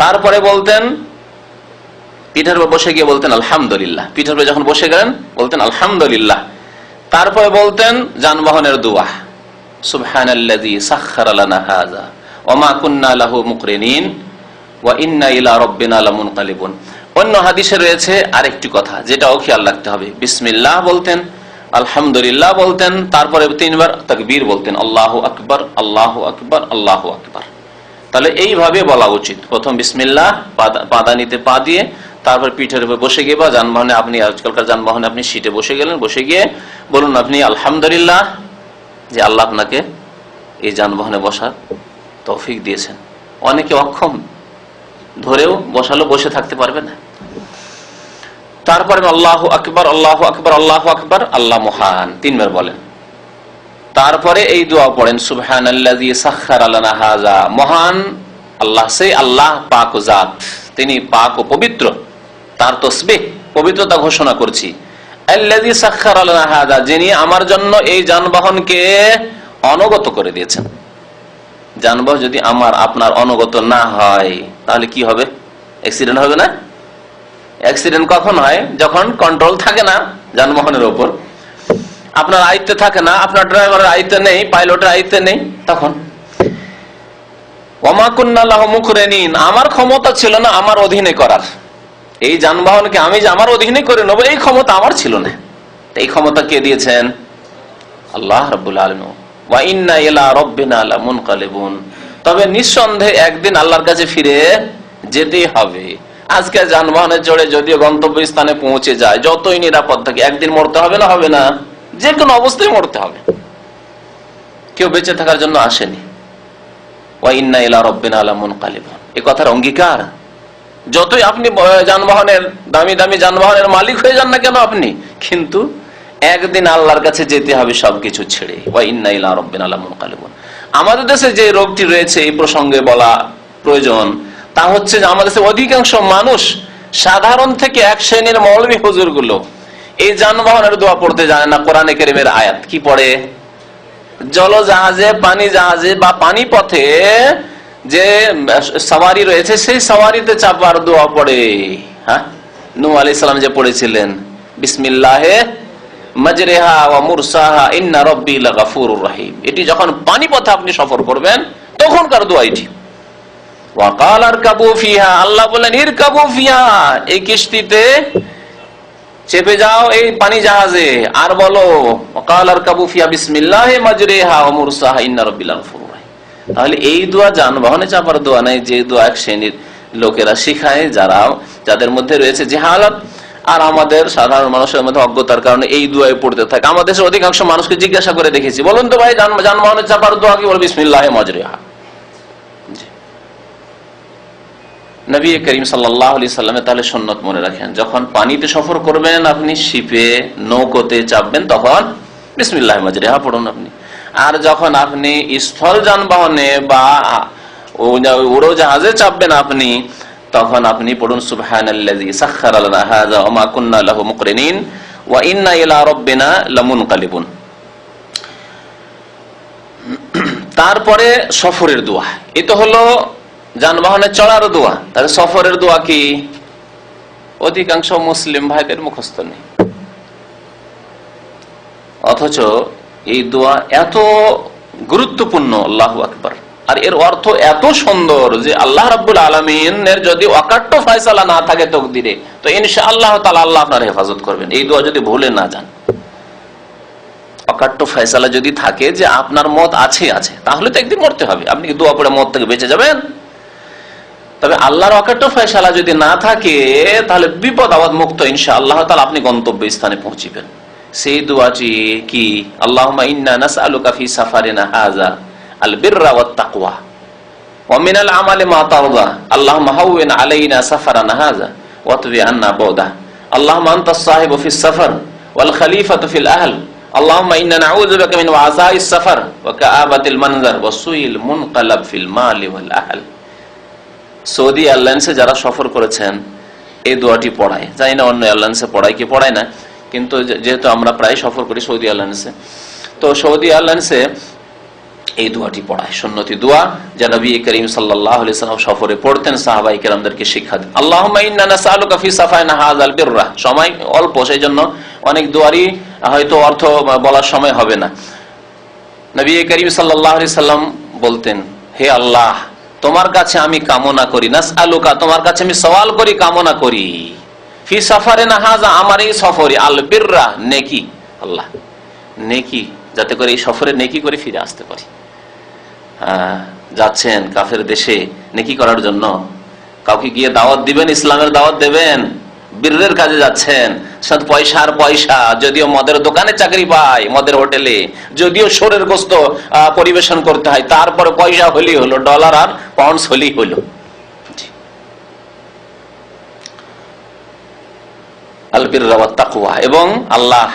[SPEAKER 3] তারপরে বলতেন পিঠের উপর বসে গিয়ে বলতেন আলহামদুলিল্লাহ, পিঠের উপরে যখন বসে গেলেন বলতেন আলহামদুলিল্লাহ, তারপরে বলতেন যানবাহনের দোয়া সুবহানাল্লাযী সাখখারা লানা হাযা ওয়া মা কুন্না লাহু মুকরিনিন ওয়া ইন্না ইলা রাব্বিনা লামুনকালিবুন। অন্য হাদিসে রয়েছে আরেকটি কথা, যেটাও খেয়াল রাখতে হবে। বিসমিল্লাহ বলতেন, আলহামদুলিল্লাহ বলতেন, তারপরে 3 বার তাকবীর বলতেন, আল্লাহু আকবার আল্লাহু আকবার আল্লাহু আকবার। তাহলে এইভাবে বলা উচিত, প্রথম বিসমিল্লাহ পাদানিতে পা দিয়ে, তারপর পিঠের উপর বসে গিয়ে বা যানবাহনে, আপনি আজকালকার যানবাহনে আপনি সিটে বসে গেলেন, বসে গিয়ে বলুন আপনি আলহামদুলিল্লাহ যে আল্লাহ আপনাকে এই যানবাহনে বসার তৌফিক দিয়েছেন। অনেকে অক্ষম, ধরেও বসালো, বসে থাকতে পারবে না। তারপরে আল্লাহু আকবার আল্লাহু আকবার আল্লাহু আকবার, আল্লাহ মহান 3 বার বলেন। তারপরে এই দোয়া পড়েন সুবহানাল্লাযী সাখখারা লানা হাযা, মহান আল্লাহ, সেই আল্লাহ পাক ও জাত, তিনি পাক ও পবিত্র, তার তাসবিহ পবিত্রতা ঘোষণা করছি। আল্লাযী সাখখারা লানা হাযা, যিনি আমার জন্য এই যানবাহনকে অনুগত করে দিয়েছেন। যানবাহন যদি আমার আপনার অনুগত না হয় তাহলে কি হবে? অ্যাক্সিডেন্ট হবে না? অ্যাক্সিডেন্ট কখন হয়? যখন কন্ট্রোল থাকে না যানবাহনের উপর, আপনার আয়ত্তে থাকে না, আপনার ড্রাইভারের আয়ত্তে নেই, পাইলটের আয়ত্তে নেই, তখন। ওয়া মা কুন্না লাহু মুকরিনিন, আমার ক্ষমতা ছিল না আমার অধীনে করার, এই যানবাহনকে আমি যে আমার অধীনে করে নেব এই ক্ষমতা আমার ছিল না। এই ক্ষমতা কে দিয়েছেন? আল্লাহ রাব্বুল আলামিন। ওয়া ইন্না ইলা রাব্বিনা লামুনকালিবুন, তবে নিঃসন্দেহে একদিন আল্লাহর কাছে ফিরে যেতেই হবে। আজকে যানবাহনে চড়ে যদিও গন্তব্য স্থানে পৌঁছে যায়, যতই নিরাপদ থাকে, একদিন মরতে হবে না? হবে না? যে কোনো অবস্থায় মরতে হবে, কেউ বেঁচে থাকার জন্য আসেনি। ওয়া ইন্না ইলা রাব্বিনা লামুনকালিবুন, এই কথার অঙ্গীকার। যতই আপনি যানবাহনের দামি দামি যানবাহনের মালিক হয়ে যান না কেন আপনি, কিন্তু একদিন আল্লাহর কাছে যেতে হবে সবকিছু ছেড়ে। ওয়া ইন্না ইলা রাব্বিনা লামুনকালিবুন। আমাদের দেশে যে রোগটি রয়েছে এই প্রসঙ্গে বলা প্রয়োজন, তা হচ্ছে যে আমাদের দেশে অধিকাংশ মানুষ, সাধারণ থেকে এক শ্রেণীর মৌলভী হুজুর গুলো, এই যানবাহনের দোয়া পড়তে জানে না। কোরআনে কারীমের আয়াত কি পড়ে? জলজাহাজে, পানি জাহাজে বা পানি পথে যে সাওয়ারি রয়েছে সেই সাওয়ারিতে চাপার দোয়া পড়ে। হ্যাঁ, নূহ আলাইহিস সালাম যে পড়েছিলেন বিসমিল্লাহে মাজরিহা ওয়া মুরসাহা ইন্না রাব্বি লাগাফুরুর রহিম, এটি যখন পানি পথে আপনি সফর করবেন তখনকার দোয়া এটি। ওয়া ক্বালা ইরকাবু ফিহা, আল্লাহ বলেন ইরকাবু ফিহা, এই কিস্তিতে চেপে যাও, এই পানি জাহাজে, আর বলো ওয়া ক্বালা ইরকাবু ফিহা বিসমিল্লাহি মাজরিহা ওয়া মুরসাহা ইন্না রাব্বি লাগাফুরুর রহিম। তাহলে এই দোয়া যানবাহনে চাপার দোয়া নাই, যে দোয়া এক শ্রেণীর লোকেরা শিখায়, যাদের মধ্যে রয়েছে জাহালাত, আর আমাদের সাধারণ মানুষের মধ্যে অজ্ঞতার কারণে এই দোয়াই পড়তে থাকে। আমাদের দেশের অধিকাংশ মানুষকে জিজ্ঞাসা করে দেখেছি, বলুন তো ভাই যানবাহনে চাপার দোয়া কি? বলে বিসমিল্লাহি মাজরিহা। নবী করিম সাল্লাল্লাহু আলাইহি সাল্লামের তাহলে সুন্নাত মনে রাখেন, যখন পানিতে সফর করবেন, আপনি শিপে নৌকোতে চাপবেন, তখন বিসমিল্লাহি মাজরিহা পড়ুন আপনি। আর যখন আপনি স্থল যানবাহনে বা উড়োজাহাজে চাপবেন আপনি, তখন আপনি পড়ুন সুবহানাল্লাযী সাখখারা লানা হাযা ওয়া মা কুন্না লাহু মুকরিনিন ওয়া ইন্না ইলা রাব্বিনা লামুনকালিবুন। তারপরে সফরের দোয়া, এটা হলো যানবাহনে চড়ার দোয়া। তাহলে সফরের দোয়া কি? অধিকাংশ মুসলিম ভাইদের মুখস্থ নেই, অথচ এই দোয়া এত গুরুত্বপূর্ণ, আল্লাহু আকবার। আর এর অর্থ এত সুন্দর যে আল্লাহ রাব্বুল আলামিনের যদি অকাট্য ফয়সালা না থাকে তকদিরে, তো ইনশাআল্লাহ তাআলা আল্লাহ আপনার হেফাজত করবেন। এই দোয়া যদি ভুলে না যান, অকাট্য ফয়সালা যদি থাকে যে আপনার মত আছে, তাহলে তো একদিন মরতে হবে। আপনি কি দোয়া পড়ে মত থেকে বেঁচে যাবেন? তবে আল্লাহর অকাট্য ফয়সালা যদি না থাকে, তাহলে বিপদ আপদ মুক্ত ইনশাআল্লাহ তাআলা আপনি গন্তব্য স্থানে পৌঁছিবেন। সেই দোয়াটি কি? আল্লাহুম্মা ইন্না নাসআলুকা ফি সাফারিনা হাযা আল বিররা ওয়াত তাকওয়া ওয়া মিনাল আমালি মা তারদা আল্লাহুম্মা হাওবিন আলাইনা সাফারানা হাযা ওয়া তুবি আন্না বুদা আল্লাহুম্মা আনতাস সাহিবু ফিস সাফার ওয়াল খলিফাতু ফিল আহল আল্লাহুম্মা ইন্না নাউযু বিকা মিন ওয়াসাইস সাফার ওয়া কাআবাতিল মানজার ওয়া সুইল মুনকালাব ফিল মালি ওয়াল আহল। সৌদি এয়ারলাইন্সে যারা সফর করেছেন এই দোয়াটি পড়ায়, জানি না অন্য এয়ারলাইন্সে পড়ায় কি পড়ায় না, কিন্তু যেহেতু আমরা প্রায় সফর করি সৌদি এয়ারলাইন্সে, তো সৌদি এয়ারলাইন্সে এই দোয়াটি পড়ায়, সুন্নতি দোয়া যা নবী করিম সাল্লাল্লাহু আলাইহি ওয়াসাল্লাম সফরে পড়তেন, সাহাবায়ে কেরামদেরকে শিক্ষা দেন। আল্লাহুম্মা ইন্না নাসআলুকা ফি সাফাইনা হাযাল বিররা। সময় অল্প, সেই জন্য অনেক দোয়ারই হয়তো অর্থ বলার সময় হবে না। নবী করিম সাল্লাল্লাহু আলাইহি ওয়াসাল্লাম বলতেন, হে আল্লাহ, তোমার কাছে আমি কামনা করি, নাসআলুকা, তোমার কাছে আমি সওয়াল করি, কামনা করি, ফি সাফারিনা হাযা, আমার এই সফরে, আল বিররা, নেকি, আল্লাহ নেকি, যাতে করে এই সফরে নেকি করে ফিরে আসতে পারি। যাচ্ছেন কাফের দেশে নেকি করার জন্য, কাউকে গিয়ে দাওয়াত দিবেন, ইসলামের দাওয়াত দেবেন, বীরের কাজে যাচ্ছেন, সাথে পয়সা আর পয়সা, যদিও মদের দোকানে চাকরি পায়, মদের হোটেলে, যদিও শোরের গোস্ত পরিবেশন করতে হয়, তারপরে পয়সা হলেই হলো, ডলার আর পাউন্ডস হলেই হলো। আল বিররা ওয়াত তাকওয়া, এবং আল্লাহ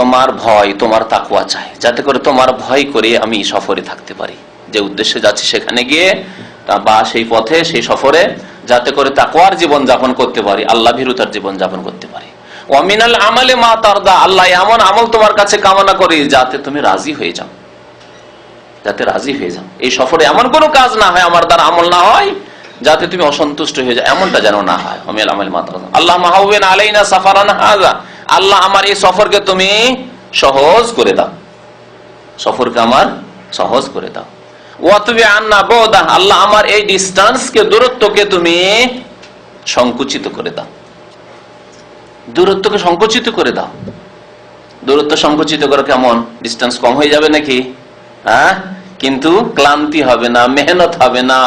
[SPEAKER 3] তোমার ভয়, তোমার তাকওয়া চাই, যাতে করে তোমার ভয় করে আমি সফরে থাকতে পারি, যে উদ্দেশ্যে যাচ্ছি সেখানে গিয়ে বা সেই পথে, সেই সফরে, যাতে করে তাকওয়ার জীবন যাপন করতে পারি, আল্লাহ ভীরুতার জীবন যাপন করতে পারি। ওয়া মিনাল আমালি মা তারদা, আল্লাহ এমন আমল তোমার কাছে কামনা করি যাতে তুমি রাজি হয়ে যাও, যাতে রাজি হয়ে যাও। এই সফরে এমন কোনো কাজ না হয়, আমার দ্বারা আমল না হয়, যাতে তুমি অসন্তুষ্ট হয়ে যাও, এমনটা যেন না হয়। ওয়া মিনাল আমালি মা তারদা আল্লাহুম্মা হাওবিন আলাইনা সাফারানা হাযা, আল্লাহ আমার এই সফরকে তুমি সহজ করে দাও, সফরকে আমার সহজ করে দাও। ওয়া তুবি আন্না বুদা, আল্লাহ আমার এই ডিসটেন্সকে, দূরত্বকে তুমি সংকুচিত করে দাও, দূরত্বকে সংকুচিত করে দাও। দূরত্ব সংকুচিত করে কেমন? ডিসটেন্স কম হয়ে যাবে নাকি? হ্যাঁ, কিন্তু ক্লান্তি হবে না, মেহনত হবে না,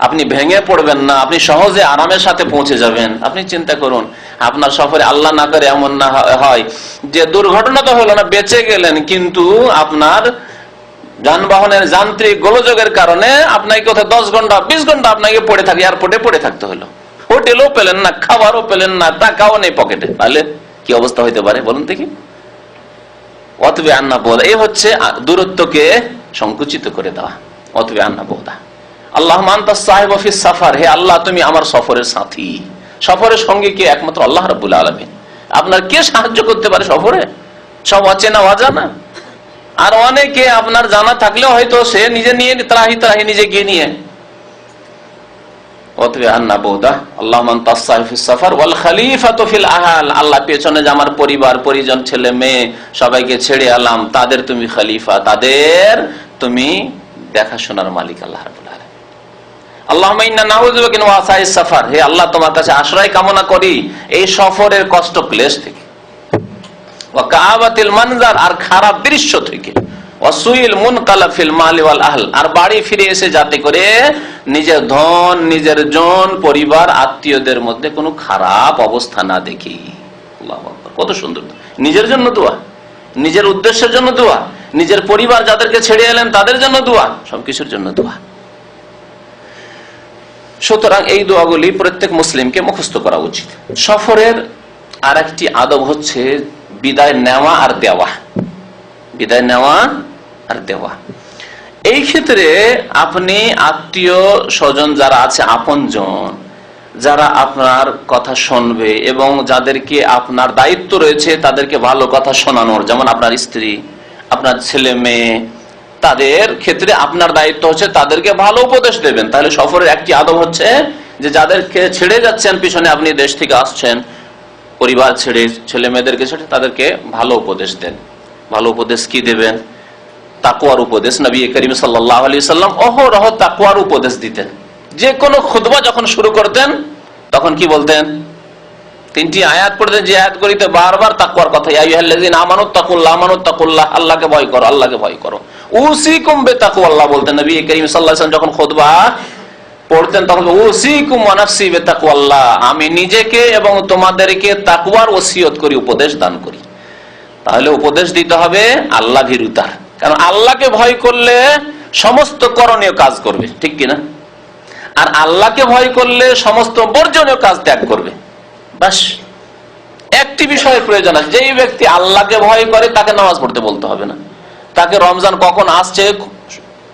[SPEAKER 3] আপনি ভেঙে পড়বেন না, আপনি সহজে আরামের সাথে পৌঁছে যাবেন। আপনি চিন্তা করুন, আপনার সফরে আল্লাহ না করে এমন না হয় যে দুর্ঘটনা তো হলো না, বেঁচে গেলেন, কিন্তু আপনার যানবাহনের যান্ত্রিক গোলযোগের কারণে আপনাকে কোথাও 10 ঘন্টা 20 ঘন্টা আপনাকে পড়ে থাকে, এয়ারপোর্টে পড়ে থাকতে হলো, হোটেলও পেলেন না, খাবারও পেলেন না, টাকাও নেই পকেটে, তাহলে কি অবস্থা হইতে পারে বলুন দেখি? অতবে আন্না বোধা, এই হচ্ছে দূরত্বকে সংকুচিত করে দেওয়া। অতবে আন্না বোধা আল্লাহুম্মা আনতাস সাহিবু ফিস সাফার, হে আল্লাহ তুমি আমার সফরের সাথী। সফরের সঙ্গে কে? একমাত্র আল্লাহ রাব্বুল আলামিন। আপনার কে সাহায্য করতে পারে সফরে? সব অচেনা অজানা, আর অনেকে আপনার জানা থাকলেও হয়তো সে নিজে নিয়ে ত্রাহি নিজে গিয়ে নিয়ে। অতবে আন্না বোধা আল্লাহুম্মা আনতাস সাহিবু ফিস সাফার ওয়াল খলিফাতু ফিল আহল, আল্লাহ পেছনে যে আমার পরিবার পরিজন ছেলে মেয়ে সবাইকে ছেড়ে এলাম, তাদের তুমি খলিফা, তাদের তুমি দেখাশোনার মালিক আল্লাহ রাব্বুল আলামিন। আল্লাহুম্মা ইন্না নাউযু বিকা মিন ওয়াসাইস সাফার, হে আল্লাহ তোমার কাছে আশ্রয় কামনা করি এই সফরের কষ্ট ক্লেশ থেকে, ওয়া কাআবাতিল মানজার, আর খারাপ দৃশ্য থেকে, ওয়া সুইল মুনকালাব ফিল মালি ওয়াল আহল, আর বাড়ি ফিরে এসে যাতে করে নিজের ধন, নিজের জন, পরিবার, আত্মীয়দের মধ্যে কোনো খারাপ অবস্থা না দেখি। আল্লাহু আকবার, কত সুন্দর! নিজের জন্য দোয়া, নিজের উদ্দেশ্যের জন্য দোয়া, নিজের পরিবার যাদেরকে ছেড়ে এলেন তাদের জন্য দোয়া, সবকিছুর জন্য দোয়া। সুতরাং এই দোয়াগুলি প্রত্যেক মুসলিমকে মুখস্থ করা উচিত। সফরের আর একটি আদব হচ্ছে বিদায় নেওয়া আর দেওয়া। বিদায় নেওয়া আর দেওয়া, এই ক্ষেত্রে আপনি আত্মীয় স্বজন যারা আছে, আপনজন যারা আপনার কথা শুনবে এবং যাদেরকে আপনার দায়িত্ব রয়েছে তাদেরকে ভালো কথা শোনানোর, যেমন আপনার স্ত্রী, আপনার ছেলে মেয়ে, তাদের ক্ষেত্রে আপনার দায়িত্ব হচ্ছে তাদেরকে ভালো উপদেশ দেবেন। তাহলে সফরের একটি আদব হচ্ছে যে যাদেরকে ছেড়ে যাচ্ছেন পিছনে, আপনি দেশ থেকে আসছেন, পরিবার ছেড়ে, ছেলে মেয়েদেরকে ছেড়ে, তাদেরকে ভালো উপদেশ দেন। ভালো উপদেশ কি দেবেন? তাকওয়ার উপদেশ। নবী করিম সাল্লাল্লাহু আলাইহি ওয়াসাল্লাম অহরহ তাকওয়ার উপদেশ দিতেন। যে কোনো খুতবা যখন শুরু করতেন তখন কি বলতেন? 3টি আয়াত পড়তেন, যে আয়াত করিতে বারবার তাকওয়ার কথা, ইয়া আইয়ুহাল্লাযীনা আমানুত্তাকুল্লাহ, আমানুত্তাকুল্লাহ, আল্লাহকে ভয় করো, আল্লাহকে ভয় করো। উসিকুম বিতাকওয়াল্লাহ বলতেন নবী করিম সাল্লাল্লাহু আলাইহি ওয়াসাল্লাম যখন খুতবা পড়তেন, তখন উসিকুম ওয়া নাফসি বিতাকওয়াল্লাহ, আমি নিজেকে এবং তোমাদেরকে তাকওয়ার ওসিয়ত করি, উপদেশ দান করি। তাহলে উপদেশ দিতে হবে আল্লাহ ভীরুতার, কারণ আল্লাহকে ভয় করলে সমস্ত করণীয় কাজ করবে, ঠিক কিনা? আর আল্লাহকে ভয় করলে সমস্ত বর্জনীয় কাজ ত্যাগ করবে। বাস একটি বিষয়ের প্রয়োজন আছে, যেই ব্যক্তি আল্লাহকে ভয় করে তাকে নামাজ পড়তে বলতে হবে না, তাকে রমজান কখন আসছে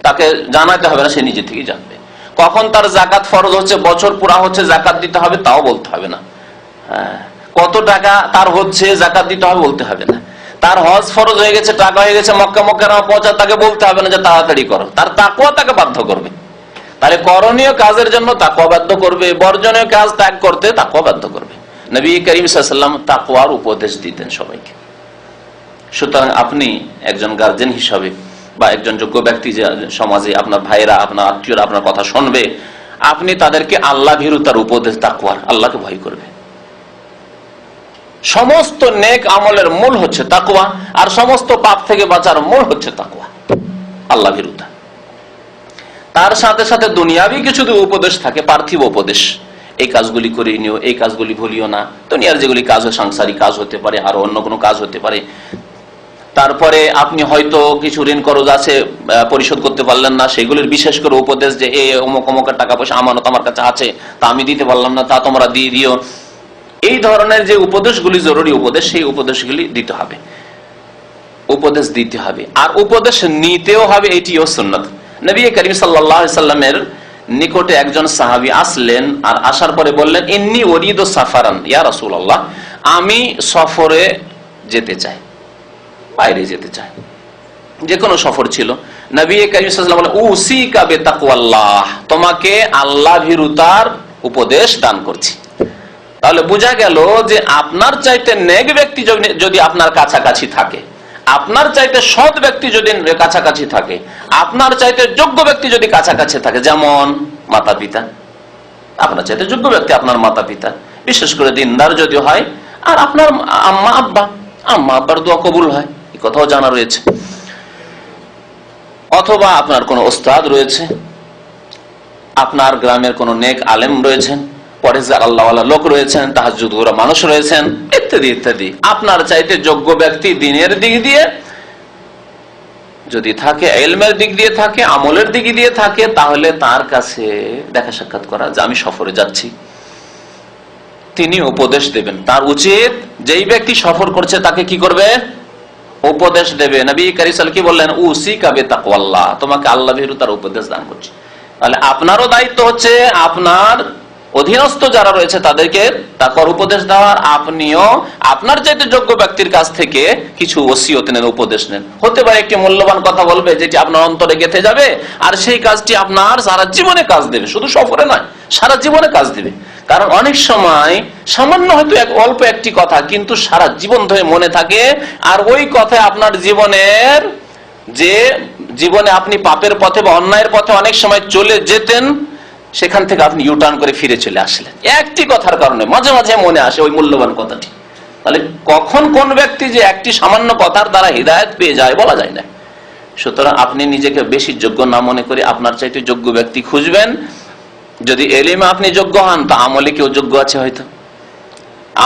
[SPEAKER 3] তাকে জানাতে হবে না, সে নিজে থেকেই জানবে। কখন তার জাকাত ফরজ হচ্ছে, বছর পুরা হচ্ছে, জাকাত দিতে হবে তাও বলতে হবে না। কত টাকা তার হচ্ছে, জাকাত দিতে হবে বলতে হবে না। তার হজ ফরজ হয়ে গেছে, টাকা হয়ে গেছে, মক্কা মুকাররমা পৌঁছা, তাকে বলতে হবে না যে তাড়াতাড়ি করো। তার তাকওয়া তাকে বাধ্য করবে। তাহলে করণীয় কাজের জন্য তাকওয়া বাধ্য করবে, বর্জনীয় কাজ ত্যাগ করতে তাকওয়া বাধ্য করবে। নবী করিম সাল্লাল্লাহু আলাইহি ওয়াসাল্লাম তাকওয়ার উপদেশ দিতেন সবাইকে। সুতরাং আপনি একজন গার্জেন হিসাবে বা একজন যোগ্য ব্যক্তি, যে সমাজে আপনার ভাইরা, আপনার আত্মীয়রা আপনার কথা শুনবে, আপনি তাদেরকে আল্লাহ ভীরুতার উপদেশ, তাকওয়ার, আল্লাহকে ভয় করবে। সমস্ত নেক আমলের মূল হচ্ছে তাকওয়া, আর সমস্ত পাপ থেকে বাঁচার মূল হচ্ছে তাকওয়া, আল্লাহ ভীরুতা। তার সাথে সাথে দুনিয়াবি কিছু উপদেশ থাকে, পার্থিব উপদেশ, এই কাজগুলি করে নিও, এই কাজগুলি ভুলিও না। দুনিয়ার যেগুলি কাজ হয়, সাংসারিক কাজ হতে পারে, আর অন্য কোনো কাজ হতে পারে। তারপরে আপনি হয়তো কিছু ঋণ করজ আছে, পরিশোধ করতে পারলেন না, সেগুলির বিশেষ করে উপদেশ যে এই অমুক অমুকের টাকা পয়সা আমানত আমার কাছে আছে, তা আমি দিতে পারলাম না, তা তোমরা দিয়ে দিও। এই ধরনের যে উপদেশগুলি জরুরি উপদেশ, সেই উপদেশগুলি দিতে হবে, উপদেশ দিতে হবে, আর উপদেশ নিতেও হবে, এটিও সুন্নাত। নবী করিম সাল্লাল্লাহু আলাইহি সাল্লামের নিকটে একজন সাহাবী আসলেন, আর আসার পরে বললেন, ইন্নী উরিদু সাফারান ইয়া রাসূলুল্লাহ, আমি সফরে যেতে চাই, বাইরে যেতে চাই। যে কোনো সফর ছিল। নবী করিম সাল্লাল্লাহু আলাইহি ওয়াসাল্লাম বললেন, উসিকা বিতাকওয়াল্লাহ, তোমাকে আল্লাহ ভীরুতার উপদেশ দান করছি। তাহলে বোঝা গেল যে আপনার চাইতে নেক ব্যক্তি যদি আপনার কাছাকাছি থাকে, আপনার চাইতে সৎ ব্যক্তি যদি কাছাকাছি থাকে, আপনার চাইতে যোগ্য ব্যক্তি যদি কাছাকাছি থাকে, যেমন মাতা পিতা, আপনার চাইতে যোগ্য ব্যক্তি আপনার মাতা পিতা, বিশেষ করে দিনদার যদি হয়, আর আপনার আম্মা আব্বা, আম্মা আব্বার দোয়া কবুল হয়, এই কথাও জানা রয়েছে। অথবা আপনার কোনো ওস্তাদ রয়েছে, আপনার গ্রামের কোনো নেক আলেম রয়েছেন, পরেজগার আল্লাহওয়ালা লোক রয়েছেন, তাহাজ্জুদ করা মানুষ রয়েছেন, ইত্যাদি ইত্যাদি। আপনার চাইতে যোগ্য ব্যক্তি দিনের দিক দিয়ে যদি থাকে, ইলমের দিক দিয়ে থাকে, আমলের দিক দিয়ে থাকে, তাহলে তার কাছে দেখা সাক্ষাৎ করা, যে আমি সফরে যাচ্ছি, তিনি উপদেশ দেবেন। তার উচিত যেই ব্যক্তি সফর করছে তাকে কি করবে? উপদেশ দেবে। নবী করিম সাল্লাল্লাহু আলাইহি ওয়াসাল্লাম কি বললেন? উসিকা বিতাকওয়াল্লাহ, তোমাকে আল্লাহ ভীরুতার উপদেশ দান করছি। তাহলে আপনারও দায়িত্ব হচ্ছে আপনার অধীনস্থ যারা রয়েছে তাদেরকে তাকওয়ার উপদেশ দেওয়ার। আপনিও আপনার চাইতে যোগ্য ব্যক্তির কাছ থেকে কিছু ওসিয়ত নেন, উপদেশ নেন। হতে পারে একটি মূল্যবান কথা বলবে যেটি আপনার অন্তরে গেঁথে যাবে, আর সেই কাজটি আপনার সারা জীবনে কাজ দেবে, শুধু সফরে নয়, সারা জীবনে কাজ দেবে। কারণ অনেক সময় সামান্য হয়তো অল্প একটি কথা, কিন্তু সারা জীবন ধরে মনে থাকে, আর ওই কথায় আপনার জীবনের যে জীবনে আপনি পাপের পথে বা অন্যায়ের পথে অনেক সময় চলে যেতেন, সেখান থেকে আপনি ইউটার্ন করে ফিরে চলে আসলেন একটি কথার কারণে। মাঝে মাঝে মনে আসে ওই মূল্যবান কথাটি। তাহলে কখন কোন ব্যক্তি যে একটি সামান্য কথার দ্বারা হিদায়াত পেয়ে যায় বলা যায় না। সুতরাং আপনি নিজেকে বেশি যোগ্য না মনে করে আপনার চাইতে যোগ্য ব্যক্তি খুঁজবেন। যদি এলিমে আপনি যোগ্য হন, তা আমলে কেউ যোগ্য আছে হয়তো।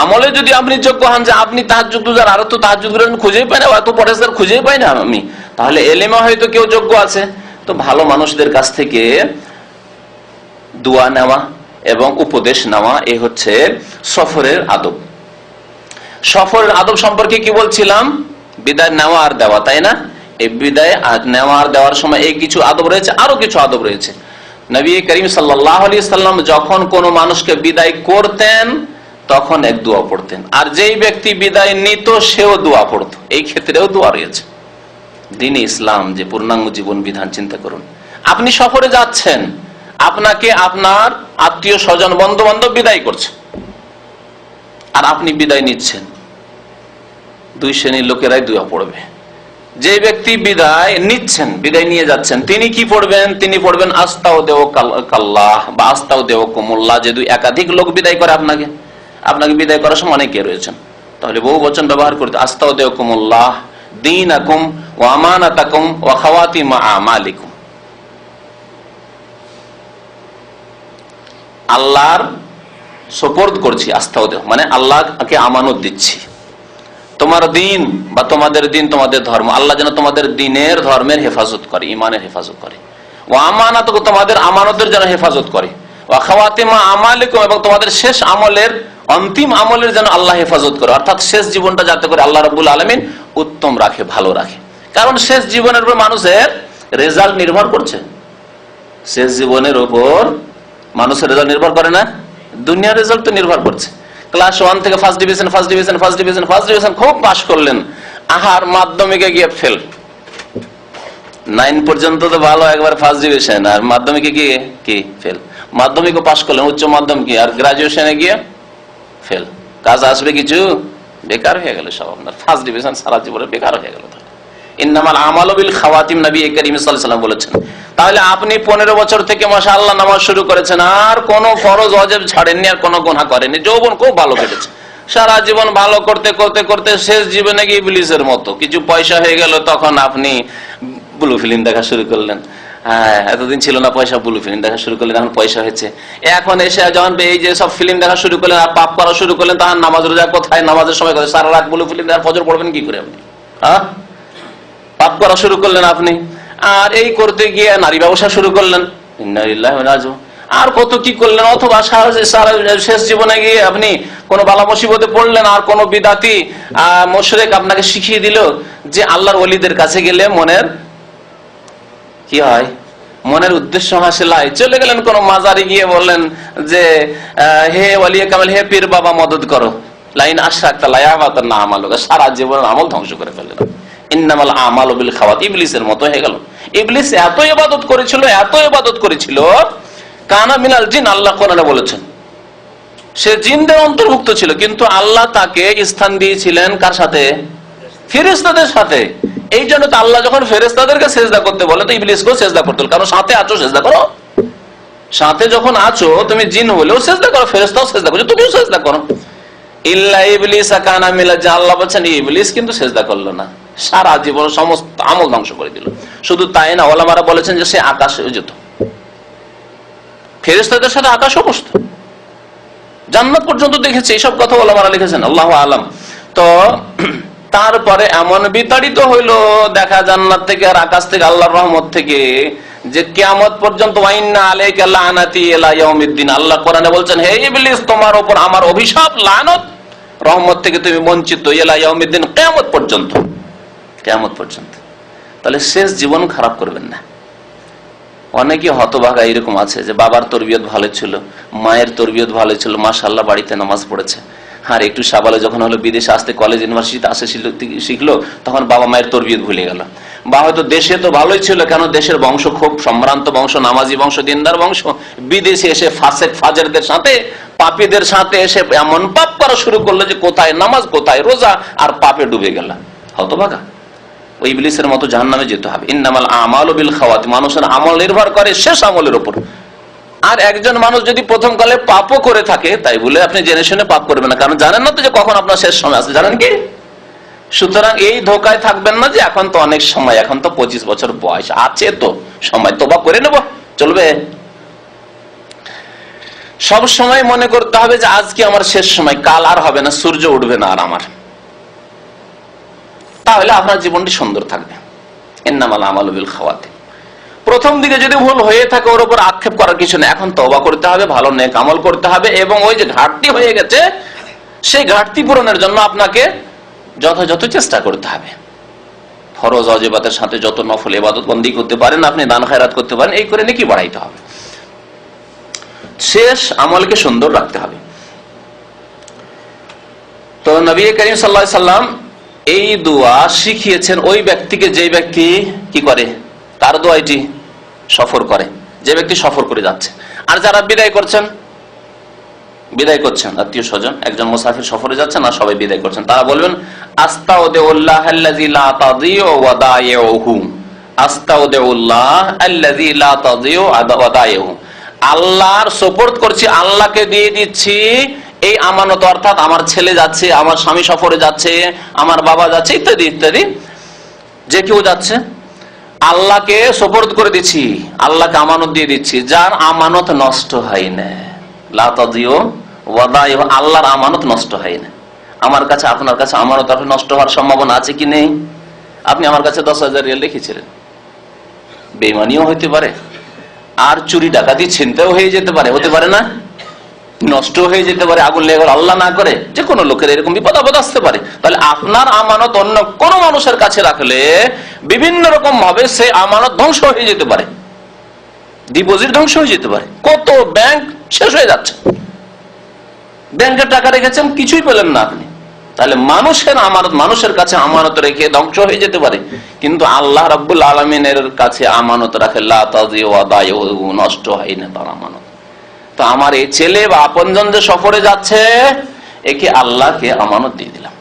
[SPEAKER 3] আমলে যদি আপনি যোগ্য হন যে আপনি তাহাজ্জুদ গুজার, আরো তো তাহাজ্জুদ গুজার খুঁজেই পাই না, এত পরেজগার খুঁজেই পাই না আমি, তাহলে এলিমে হয়তো কেউ যোগ্য আছে। তো ভালো মানুষদের কাছ থেকে দোয়া নেওয়া এবং উপদেশ নেওয়া, এ হচ্ছে সফরের আদব। সফরের আদব সম্পর্কে কি বলছিলাম? বিদায় নেওয়া আর দেওয়া, তাই না? এই বিদায় নেওয়া আর দেওয়ার সময় এই কিছু আদব রয়েছে, আরো কিছু আদব রয়েছে। নবী করিম সাল্লাল্লাহু আলাইহি সাল্লাম যখন কোনো মানুষকে বিদায় করতেন তখন এক দোয়া পড়তেন, আর যেই ব্যক্তি বিদায় নিত সেও দোয়া পড়তো। এই ক্ষেত্রেও দোয়া রয়েছে। দ্বীন ইসলাম যে পূর্ণাঙ্গ জীবন বিধান, চিন্তা করুন। আপনি সফরে যাচ্ছেন, আপনাকে আপনার আত্মীয় স্বজন বন্ধু বান্ধব বিদায় করছে, আর আপনি বিদায় নিচ্ছেন। দুই শ্রেণীর লোকেরাই দোয়া পড়বে। যে ব্যক্তি বিদায় নিচ্ছেন, বিদায় নিয়ে যাচ্ছেন, তিনি কি পড়বেন? তিনি পড়বেন আস্তাউদিউকাল্লাহ বা আস্তাউদিউকুমুল্লাহ। যদি একাধিক লোক বিদায় করে আপনাকে বিদায় করার সময় অনেকে রয়েছেন, তাহলে বহু বচন ব্যবহার করতে আস্তাউদিউকুমুল্লাহ দীনাকুম ওয়া আমানাতাকুম ওয়া খাওয়াতিমা আমালিকুম। আল্লাহর সুপর্দ করছি, আস্তাউদিউ মানে আল্লাহকে আমানত দিচ্ছি, তোমার দিন বা তোমাদের দিন, তোমাদের ধর্ম, আল্লাহ যেন তোমাদের দিনের ধর্মের হেফাজত করে, ইমানের হেফাজত করে। ও আমানত, তোমাদের আমানতের যেন হেফাজত করে। ও খাওয়াতিমা আমালিকুম, এবং তোমাদের শেষ আমলের, অন্তিম আমলের যেন আল্লাহ হেফাজত করে, অর্থাৎ শেষ জীবনটা যাতে করে আল্লাহ রাব্বুল আলামিন উত্তম রাখে, ভালো রাখে। কারণ শেষ জীবনের উপর মানুষের রেজাল্ট নির্ভর করছে। শেষ জীবনের উপর মানুষের রেজাল্ট নির্ভর করে না, দুনিয়ার রেজাল্ট তো নির্ভর করছে। ক্লাস 1 থেকে ফার্স্ট ডিভিশন খুব পাস করলেন, আহার মাধ্যমিকে গিয়ে ফেল। 9 পর্যন্ত তো ভালো, একবার ফার্স্ট ডিভিশন, আর মাধ্যমিকে গিয়ে কি ফেল। মাধ্যমিকও পাস করলেন, উচ্চ মাধ্যমিক, আর গ্রাজুয়েশনে গিয়ে ফেল। কাজ আসবে কিছু? বেকার হয়ে গেল সব, আপনার ফার্স্ট ডিভিশন সারা জীবনে বেকার হয়ে গেল। ইন্নামাল আমালু বিল খাওয়াতিম, নবী করিম সাল্লাল্লাহু আলাইহি ওয়াসাল্লাম বলেছেন। তাহলে আপনি 15 বছর থেকে মাশাআল্লাহ নামাজ শুরু করেছেন, আর কোনো ফরজ ওয়াজিব ছাড়েননি, আর কোনো গুনাহ করেননি, যৌবন খুব ভালো কেটেছে। সারা জীবন ভালো করতে করতে করতে শেষ জীবনে গিয়ে ইবলিসের মতো কিছু পয়সা হয়ে গেল, তখন আপনি ব্লু ফিল্ম দেখা শুরু করলেন। হ্যাঁ, এতদিন ছিল না পয়সা, ব্লু ফিল্ম দেখা শুরু করলেন, এখন পয়সা হয়েছে। এখন এসে যখন এই যে সব ফিল্ম দেখা শুরু করলেন আর পাপ করা শুরু করলেন, তখন নামাজ রোজা কোথায়, নামাজের সময় কোথায়, সারা রাত ব্লু ফিল্ম আর ফজর পড়বেন কি করে আপনি? হ্যাঁ, পাপ করা শুরু করলেন আপনি। আর এই করতে গিয়ে নারী ব্যবসা শুরু করলেন, ইন্না লিল্লাহি ওয়া ইন্না ইলাইহি রাজিউন। আর কত কি করলেন। অথবা শেষ জীবনে গিয়ে আপনি কোন বালা মুসিবতে পড়লেন, আর কোন বিদাতি মুশরিক আপনাকে শিখিয়ে দিল যে আল্লাহর ওলিদের কাছে গেলে মনের কি হয়, মনের উদ্দেশ্য হাসিল হয়। চলে গেলেন কোন মাজারে, গিয়ে বললেন যে হে ওলিয়ে কামাল, হে পীর বাবা মদদ করো, লাইন আশরাকতা লা ইয়াবাতান না আমালুক, সারা জীবনের আমল ধ্বংস করে ফেললেন। ইন্নামাল আমালু বিল খাওয়াত, ইবলিসের মতো হয়ে গেল। ইবলিস এত ইবাদত করেছিল, কানা মিনাল জিন, আল্লাহ কোরআনে বলেছেন সে জিনদের অন্তর্ভুক্ত ছিল, কিন্তু আল্লাহ তাকে স্থান দিয়েছিলেন কার সাথে? ফেরেশতাদের সাথে। এই জন্য তো আল্লাহ যখন ফেরেশতাদেরকে সেজদা করতে বলে, তো ইবলিসকেও সেজদা করতে বলে, কারণ সাথে আছো, সেজদা করো। সাথে যখন আছো তুমি, জিন হলেও সেজদা করো, ফেরেশতাও সেজদা করছো, তুমিও সেজদা করো। ইল্লা ইবলিস কানা মিনাল জিন, আল্লাহ বলেন ইবলিস কিন্তু সেজদা করলো না, সারা জীবন সমস্ত আমল ধ্বংস করে দিল। শুধু তাই না, ওলামারা বলেছেন যে সে আকাশে যেত, ফেরেশতাদের সাথে আকাশও বসত, জান্নাত পর্যন্ত দেখেছে। এইসব কথা ওলামারা লিখেছেন, আল্লাহু আলাম। তো তারপরে এমন বিতাড়িত হইল দেখা জান্নাত থেকে আর আকাশ থেকে, আল্লাহর রহমত থেকে, যে কিয়ামত পর্যন্ত ওয়াইন্না আলাইকা লানাতি ইলা ইয়াউমিদ্দিন, আল্লাহ কোরআনে বলছেন হে ইবলিস তোমার উপর আমার অভিশাপ, লানত, রহমত থেকে তুমি বঞ্চিত, ইলা ইয়াউমিদ্দিন, কিয়ামত পর্যন্ত, কিয়ামত পর্যন্ত। তাহলে শেষ জীবন খারাপ করবেন না। অনেকে হতভাগা এরকম আছে যে বাবার তরবিয়ত ভালো ছিল, মায়ের তরবিয়ত ভালো ছিল, মাশাআল্লাহ বাড়িতে নামাজ পড়েছে, আর একটু সাবালে যখন হলো বিদেশে আসতে, কলেজ ইউনিভার্সিটিতে আসে শিখলো, তখন বাবা মায়ের তরবিয়ত ভুলে গেল। বা হয়তো দেশে তো ভালোই ছিল, কেন দেশের বংশ খুব সম্ভ্রান্ত বংশ, নামাজি বংশ, দিনদার বংশ, বিদেশে এসে ফাসেক ফাজেরদের সাথে, পাপীদের সাথে এসে এমন পাপ করা শুরু করলো যে কোথায় নামাজ, কোথায় রোজা, আর পাপে ডুবে গেল। হতভাগা, ওই ইবলিসের মতো জাহান্নামে যেতে হবে। ইন্নামাল আমালু বিল খাওয়াত, মানুষের আমল নির্ভর করে শেষ আমলের উপর। আর একজন মানুষ যদি প্রথম কালে পাপও করে থাকে, তাই বলে আপনি জেনে শুনে পাপ করবেন না, কারণ জানেন না তো যে কখন আপনার শেষ সময় আসবে, জানেন কি? সুতরাং এই ধোকায় থাকবেন না যে এখন তো অনেক সময়, এখন তো 25 বছর বয়স আছে, তো সময় তোবা করে নেব, চলবে। সব সময় মনে করতে হবে যে আজকে আমার শেষ সময়, কাল আর হবে না, সূর্য উঠবে না আর আমার, তাহলে আপনার জীবনটি সুন্দর থাকবে। ইন্নামাল আমালু বিল খাওয়াতিম। প্রথম দিকে যদি ভুল হয়ে থাকে, ওর উপর আক্ষেপ করার কিছু নেই, এখন তওবা করতে হবে, ভালো নেক আমল করতে হবে, এবং ওই যে ঘাটতি হয়ে গেছে সেই ঘাটতি পূরণের জন্য আপনাকে যথাযথ চেষ্টা করতে হবে। ফরজ ওয়াজিবাতের সাথে যত নফল ইবাদত বন্দি করতে পারেন, আপনি দান খায়রাত করতে পারেন, এই করে নেকি বাড়াইতে হবে, শেষ আমলকে সুন্দর রাখতে হবে। তো নবী করিম সাল্লাল্লাহু আলাইহি সাল্লাম এই দোয়া শিখিয়েছেন ওই ব্যক্তিকে, যে ব্যক্তি কি করে, তার দোয়াটি সফর করে, যে ব্যক্তি সফর করে যাচ্ছে। আর যারা বিদায় করছেন আত্মীয় স্বজন, একজন মুসাফির সফরে যাচ্ছেন আর সবাই বিদায় করছেন, তারা বলবেন আস্তাউদিউল্লাহ আল্লাযী লা তাযিউ ওয়াদাইউহু, আস্তাউদিউল্লাহ আল্লাযী লা তাযিউ ওয়াদাইউহু, আল্লাহর সুপুর্দ করছি, আল্লাহকে দিয়ে দিচ্ছি এই আমানত, অর্থাৎ আমার ছেলে যাচ্ছে, আমার স্বামী সফরে যাচ্ছে, আমার বাবা যাচ্ছে, ইত্যাদি ইত্যাদি, যে কেউ যাচ্ছে, আল্লাহকে সুপুর্দ করে দিচ্ছি, আল্লাহকে আমানত দিয়ে দিচ্ছি, যার আমানত নষ্ট হয় না। লা তাযিউ ওয়াদাইহু, আল্লাহর আমানত নষ্ট হয় না। আমার কাছে আপনার কাছে আমানত নষ্ট হওয়ার সম্ভাবনা আছে কি নেই? আপনি আমার কাছে 10,000 রিয়াল রেখেছিলেন, বেঈমানিও হইতে পারে, আর চুরি ডাকাতি ছিনতাইও হয়ে যেতে পারে, হতে পারে না? নষ্ট হয়ে যেতে পারে, আগুন লেগে গেল, আল্লাহ না করে যে কোনো লোকের এরকম বিপদ আপদ আসতে পারে। তাহলে আপনার আমানত অন্য কোন মানুষের কাছে রাখলে বিভিন্ন রকম ভাবে সে আমানত ধ্বংস হয়ে যেতে পারে, ডিপোজিট ধ্বংস হয়ে যেতে পারে। কত ব্যাংক শেষ হয়ে যাচ্ছে, ব্যাংকে টাকা রেখেছেন কিছুই পেলেন না আপনি। তাহলে মানুষের আমানত, মানুষের কাছে আমানত রেখে ধ্বংস হয়ে যেতে পারে, কিন্তু আল্লাহ রাব্বুল আলামিনের কাছে আমানত রাখে লা তাযিউ ওয়া দায়ু, নষ্ট হয় না তার আমানত। তো আমার এই ছেলে বা আপনজন যে সফরে যাচ্ছে, একে আল্লাহকে আমানত দিয়ে দিলাম,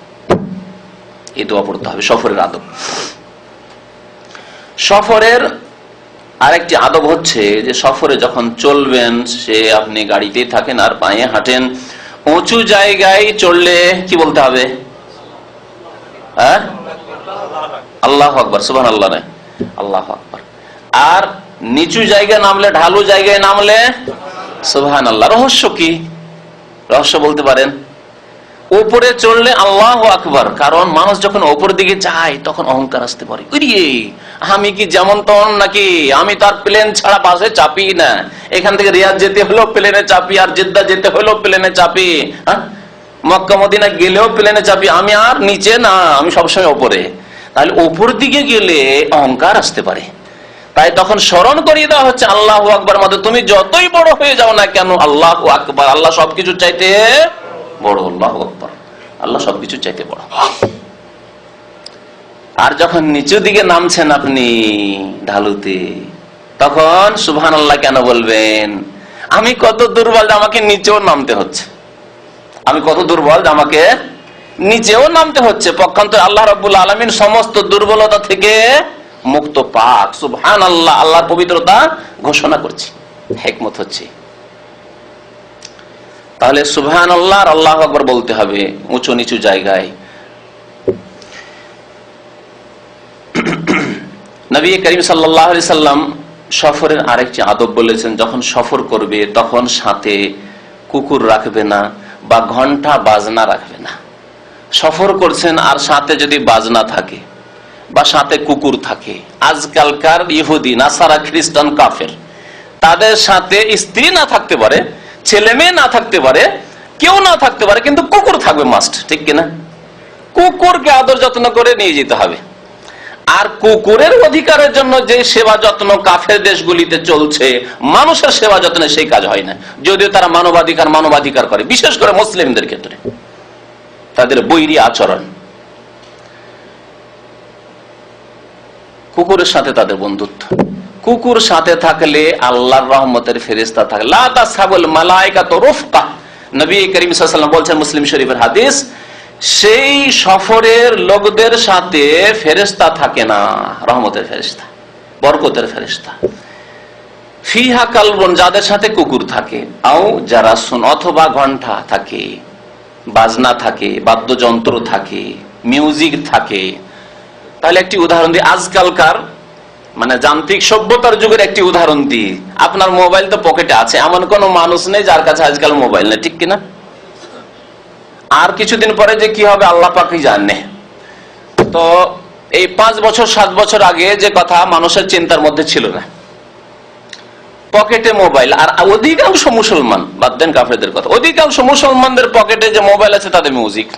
[SPEAKER 3] এই দোয়া পড়তে হবে। সফরের আদব, সফরের আরেকটি আদব হচ্ছে যে সফরে যখন চলবেন, সে আপনি গাড়িতেই থাকেন আর পায়ে হাঁটেন, উঁচু জায়গায় চড়লে কি বলতে হবে? হ্যাঁ, আল্লাহু আকবার, সুবহানাল্লাহ নয়, আল্লাহু আকবার। আর নিচু জায়গায় নামলে, ঢালু জায়গায় নামলে সুবহানাল্লাহ। রহস্য কি? রহস্য বলতে পারেন? উপরে চড়লে আল্লাহু আকবার, কারণ মানুষ যখন উপর দিকে যায় তখন অহংকার আসতে পারে, আমি কি যেমন তখন নাকি, আমি তার প্লেন ছাড়া বাসে চাপি না, এখান থেকে রিয়াদ যেতে হলো প্লেনে চাপি, আর জেদ্দা যেতে হলো প্লেনে চাপি, মক্কা মদিনা গেলেও প্লেনে চাপি, আমি আর নিচে না, আমি সবসময় উপরে। তাহলে উপর দিকে গেলে অহংকার আসতে পারে। তাই তখন স্মরণ করিয়ে দেওয়া হচ্ছে আল্লাহু আকবার, মধ্যে তুমি যতই বড় হয়ে যাও না কেন, আল্লাহু আকবার, আল্লাহ সবকিছু চাইতে বড়, আল্লাহু আকবার, আল্লাহ সবকিছু চাইতে বড়। আর যখন নিচু দিকে নামছেন আপনি ঢালুতে, তখন সুবহানাল্লাহ কেন বলবেন? আমি কত দুর্বল, আমাকে নিচেও নামতে হচ্ছে, আমি কত দুর্বল, আমাকে নিচেও নামতে হচ্ছে। পক্ষান্তরে আল্লাহ রাব্বুল আলামিন সমস্ত দুর্বলতা থেকে মুক্ত, পাক, সুবহানাল্লাহ, আল্লাহর পবিত্রতা ঘোষণা করছি। হিকমত হচ্ছে তাহলে সুবহানাল্লাহ আর আল্লাহু আকবার বলতে হবে উঁচু নিচু জায়গায়। নবী করিম সাল্লাল্লাহু আলাইহি সাল্লাম সফরের আরেকটি আদব বলেছেন, যখন সফর করবে তখন সাথে কুকুর রাখবে না বা ঘন্টা বাজনা রাখবে না। সফর করছেন আর সাথে যদি বাজনা থাকে বা সাথে কুকুর থাকে, আজকালকার ইহুদি, নাসারা, খ্রিস্টান, কাফের, তাদের সাথে স্ত্রী না থাকতে পারে, ছেলে মেয়ে না থাকতে পারে, কেউ না থাকতে পারে, কিন্তু কুকুর থাকবে মাস্ট, ঠিক কিনা? কুকুরকে আদর যত্ন করে নিয়ে যেতে হবে। আর কুকুরের অধিকারের জন্য যে সেবা যত্ন কাফের দেশগুলিতে চলছে, মানুষের সেবা যত্নে সেই কাজ হয় না, যদিও তারা মানবাধিকার করে, বিশেষ করে মুসলিমদের ক্ষেত্রে তাদের বৈরী আচরণ। কুকুরের সাথে তাদের বন্ধুত্ব, কুকুর সাথে থাকলে আল্লাহর রহমতের ফেরেশতা থাকে। লা তাসহাবুল মালায়েকাতু রুফকা, নবী করিম সাল্লাল্লাহু আলাইহি ওয়াসাল্লাম বলছেন, মুসলিম শরীফের হাদিস, সেই সফরের লোকদের সাথে ফেরেশতা থাকে না, রহমতের ফেরেশতা, বরকতের ফেরেশতা। ফিহা কালবুন, যাদের সাথে কুকুর থাকে, আও জারাসুন, অথবা ঘন্টা থাকে, বাজনা থাকে, বাদ্যযন্ত্র থাকে, মিউজিক থাকে। তাহলে একটি উদাহরণ দিই, আজকালকার মানে যান্ত্রিক সভ্যতার যুগের একটি উদাহরণ দিই। আপনার মোবাইল তো পকেটে আছে, এমন কোন মানুষ নেই যার কাছে আজকাল মোবাইল নেই, ঠিক কিনা? আর কিছুদিন পরে যে কি হবে আল্লাহ পাকই জানে। তো এই 5 বছর 7 বছর আগে যে কথা মানুষের চিন্তার মধ্যে ছিল না, পকেটে মোবাইল। আর অধিকাংশ মুসলমান, বাদ দেন কাফেরদের কথা, অধিকাংশ মুসলমানদের পকেটে যে মোবাইল আছে তাদের মিউজিক।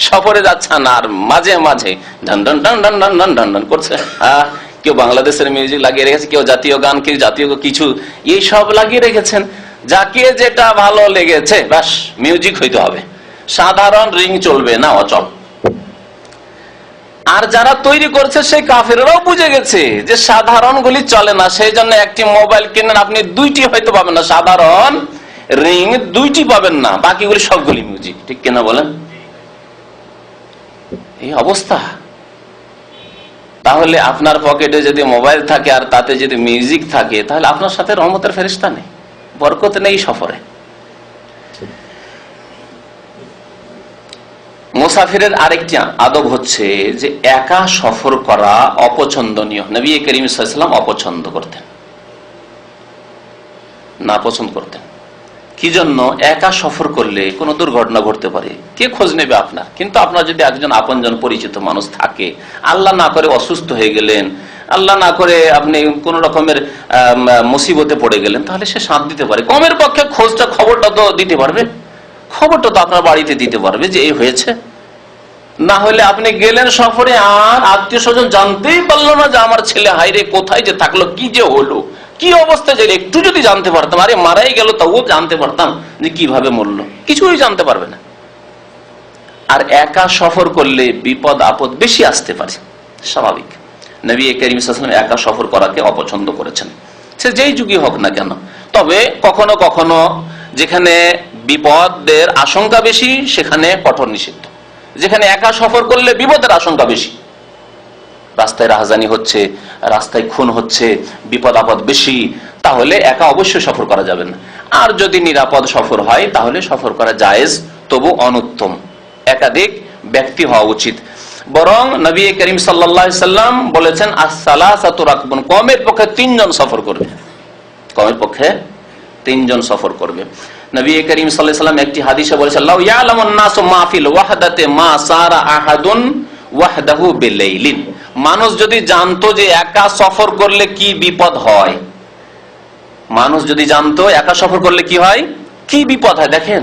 [SPEAKER 3] সফরে যাচ্ছেন আর মাঝে মাঝে ঢন ঢন ঢন ঢন ঢন ঢন ঢন ঢন করছে, কেউ বাংলাদেশের মিউজিক লাগিয়ে রেখেছে, কেউ জাতীয় গান, কেউ জাতীয় কিছু, এই সব লাগিয়ে রেখেছেন। যাকে যেটা ভালো লেগেছে ব্যাস মিউজিক হইতে হবে, সাধারণ রিং চলবে না, অচল। আর যারা তৈরি করছে সেই কাফেররাও বুঝে গেছে যে সাধারণ গুলি চলে না, সেই জন্য একটি মোবাইল কিনেন আপনি 2টি হয়তো পাবেন না, সাধারণ রিং 2টি পাবেন না, বাকিগুলি সবগুলি মিউজিক, ঠিক কিনা বলেন? এই অবস্থা। তাহলে আপনার পকেটে যদি মোবাইল থাকে আর তাতে যদি মিউজিক থাকে, তাহলে আপনার সাথে রহমতের ফেরেশতা নেই, বরকত নেই সফরে। মুসাফিরের আরেকটি আদব হচ্ছে যে একা সফর করা অপছন্দনীয়। নবী করিম সাল্লাল্লাহু আলাইহি ওয়াসাল্লাম অপছন্দ করতেন, না পছন্দ করতেন। কি জন্য? একা সফর করলে কোনো দুর্ঘটনা ঘটতে পারে, কে খোঁজ নেবে আপনার? কিন্তু আপনার যদি একজন আপনজন পরিচিত মানুষ থাকে, আল্লাহ না করে অসুস্থ হয়ে গেলেন, আল্লাহ না করে আপনি কোন রকমের মুসিবতে পড়ে গেলেন, তাহলে সে সাথ দিতে পারে। কমের পক্ষে খবরটা তো দিতে পারবে, খবরটা তো আপনার বাড়িতে দিতে পারবে যে এই হয়েছে। না হলে আপনি গেলেন সফরে, আর আত্মীয় স্বজন জানতেই পারলো না যে আমার ছেলে হাইরে কোথায় যে থাকলো, কি যে হলো, কি অবস্থা যে, একটু যদি জানতে পারতাম, আরে মারাই গেল তাও জানতে পারতাম যে কিভাবে মরলো, কিছুই জানতে পারবে না। আর একা সফর করলে বিপদ আপদ বেশি আসতে পারে, স্বাভাবিক। নবী করিম সাল্লাল্লাহু আলাইহি ওয়াসাল্লাম একা সফর করাকে অপছন্দ করেছেন, সে যেই যুগই হোক না কেন। তবে কখনো কখনো যেখানে বিপদের আশঙ্কা বেশি সেখানে কঠোর নিষিদ্ধ। যেখানে একা সফর করলে বিপদের আশঙ্কা বেশি, রাস্তায় রাহাজানি হচ্ছে, রাস্তায় খুন হচ্ছে, বিপদ আপদ বেশি, তাহলে একা অবশ্যই সফর করা যাবে না। আর যদি নিরাপদ সফর হয় তাহলে সফর করা জায়েজ, তবু অনুত্তম একাধিক ব্যক্তি হওয়া উচিত। বরং নবী করিম সাল্লাল্লাহু আলাইহি সাল্লাম বলেছেন, আস-সালাসাতু রাকবুন, কমের পক্ষে 3 জন সফর করবে, কমের পক্ষে 3 জন সফর করবে। নবী করিম সাল্লাল্লাহু আলাইহি সাল্লাম একটি হাদিসে বলেছেন, লাউ ইয়ালামুন নাসু মা ফিল ওয়াহদাতি মা সারা আহাদুন ওয়াহদাহু বিলাইলিন, মানুষ যদি জানতো যে একা সফর করলে কি বিপদ হয়, মানুষ যদি জানতো একা সফর করলে কি হয়, কি বিপদ হয়, দেখেন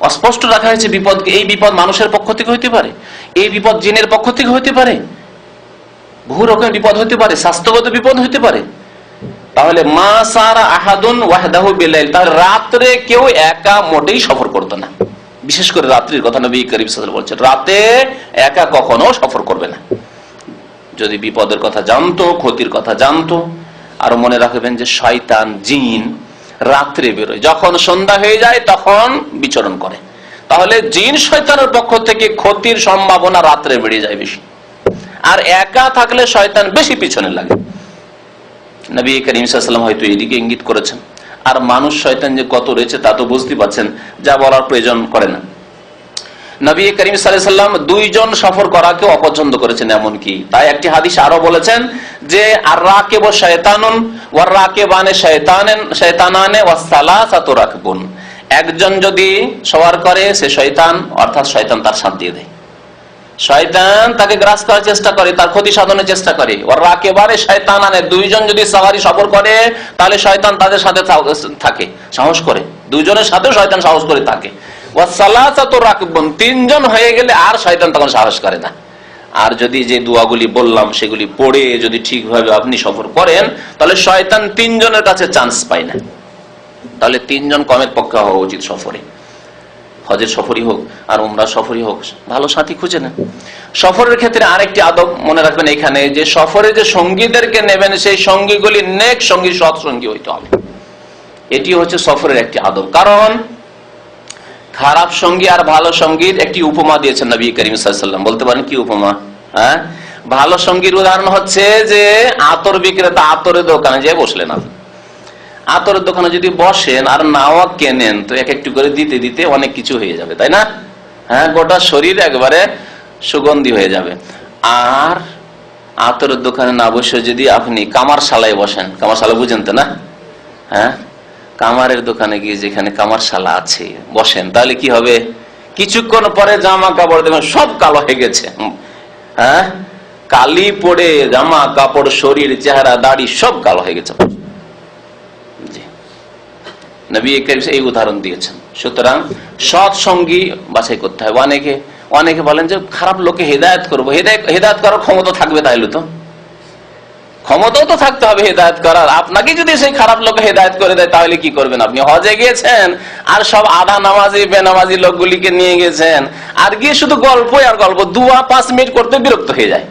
[SPEAKER 3] অস্পষ্ট রাখা হয়েছে বিপদ। এই বিপদ মানুষের পক্ষ থেকে হইতে পারে, এই বিপদ জিনের পক্ষ থেকে হইতে পারে, বহু রকমের বিপদ হইতে পারে, স্বাস্থ্যগত বিপদ হইতে পারে। তাহলে মা সারা আহাদুন ওয়াহদাহু বিলাইল, তাহলে রাত্রে কেউ একা মোটেই সফর করতো না। বিশেষ করে রাত্রির কথা নবী করিম সাল্লাল্লাহু আলাইহি ওয়াসাল্লাম বলছেন, রাতে একা কখনো সফর করবে না। যদি বিপদের কথা জানতো, ক্ষতির কথা জানতো। আর মনে রাখবেন যে শয়তান জিন রাত্রে বেরোয়, যখন সন্ধ্যা হয়ে যায় তখন বিচরণ করে। তাহলে জিন শয়তানের পক্ষ থেকে ক্ষতির সম্ভাবনা রাত্রে বেড়ে যায় বেশি, আর একা থাকলে শয়তান বেশি পিছনে লাগে। নবী করিম সাল্লাল্লাহু আলাইহি ওয়াসাল্লাম হয়তো এদিকে ইঙ্গিত করেছেন। আর মানুষ শয়তান যে কত রয়েছে তা তো বুঝতে পারছেন, যা বলার প্রয়োজন করে না। নবী করিম সাল্লাল্লাহু আলাইহি ওয়াসাল্লাম 2 জন সফর করাকে অপছন্দ করেছেন, এমনকি তাই একটি হাদিসে আরো বলেছেন যে আর রাকিবু শায়তানুন ওয়ার রাকিবানে শায়তানানে ওয়াস সালাসাতু রাকবুন, একজন যদি সওয়ার করে সে শয়তান, অর্থাৎ শয়তান তার সাথ দিয়ে দেয়, শয়তান তাকে গ্রাস করার চেষ্টা করে, তার ক্ষতি সাধনের চেষ্টা করে। ওয়ার রাকিবানে শায়তানানে, 2 জন যদি সওয়ারি সফর করে তাহলে শয়তান তাদের সাথে থাকে, সাহস করে, 2 জনের সাথে শয়তান সাহস করে থাকে। ওয়াস সালাসাতু রাকবুন, 3 জন হয়ে গেলে আর শয়তান তখন সাহস করে না। আর যদি যে দোয়াগুলি বললাম সেগুলি পড়ে যদি ঠিকভাবে আপনি সফর করেন তাহলে শয়তান 3 জনের কাছে চান্স পায় না। তাহলে 3 জন কমের পক্ষে হওয়া উচিত সফরে, হজের সফরই হোক আর উমরা সফরই হোক, ভালো সাথী খুঁজে নেন। সফরের ক্ষেত্রে আরেকটি আদব মনে রাখবেন এখানে, যে সফরে যে সঙ্গীদেরকে নেবেন সেই সঙ্গীগুলি নেক সঙ্গী, সৎ সঙ্গী হইতে হবে। এটি হচ্ছে সফরের একটি আদব। কারণ খারাপ সঙ্গী আর ভালো সঙ্গীর একটি উপমা দিয়েছেন নবী করিম সাল্লাল্লাহু আলাইহি ওয়াসাল্লাম। বলতে পারেন কি উপমা? ভালো সঙ্গীর উদাহরণ হচ্ছে যে আতর বিক্রেতা আতরের দোকানে যেয়ে বসলেন, আপনি আতরের দোকানে যদি বসেন আর নাও কেনেন তো এক একটু করে দিতে দিতে অনেক কিছু হয়ে যাবে, তাই না? গোটা শরীর একবারে সুগন্ধি হয়ে যাবে। আর আতরের দোকানে না বসে যদি আপনি কামারশালায় বসেন, কামারশালা বুঝেন তো না? কামারের দোকানে গিয়ে যেখানে কামারশালা আছে বসেন, তাহলে কি হবে? কিছুক্ষণ পরে জামা কাপড় দেখবেন সব কালো হয়ে গেছে, কালি পড়ে জামা কাপড়, শরীর, চেহারা, দাড়ি সব কালো হয়ে গেছে। নবী করিম এই উদাহরণ দিয়েছেন। সুতরাং সৎ সঙ্গী বাছাই করতে হবে। অনেকে বলেন যে খারাপ লোকে হেদায়েত করবো, হেদায়েত করার ক্ষমতা থাকবে, তাইলে তো ক্ষমতাও তো থাকতে হবে হেদায়েত করার। আপনাকে যদি সেই খারাপ লোক হেদায়েত করে দেয় তাহলে কি করবেন? আপনি হজে গিয়েছেন আর সব আধা নামাজি বেনামাজি লোকগুলিকে নিয়ে গেছেন, আর গিয়ে শুধু গল্প আর গল্প, দোয়া 5 মিনিট করতে বিরক্ত হয়ে যায়।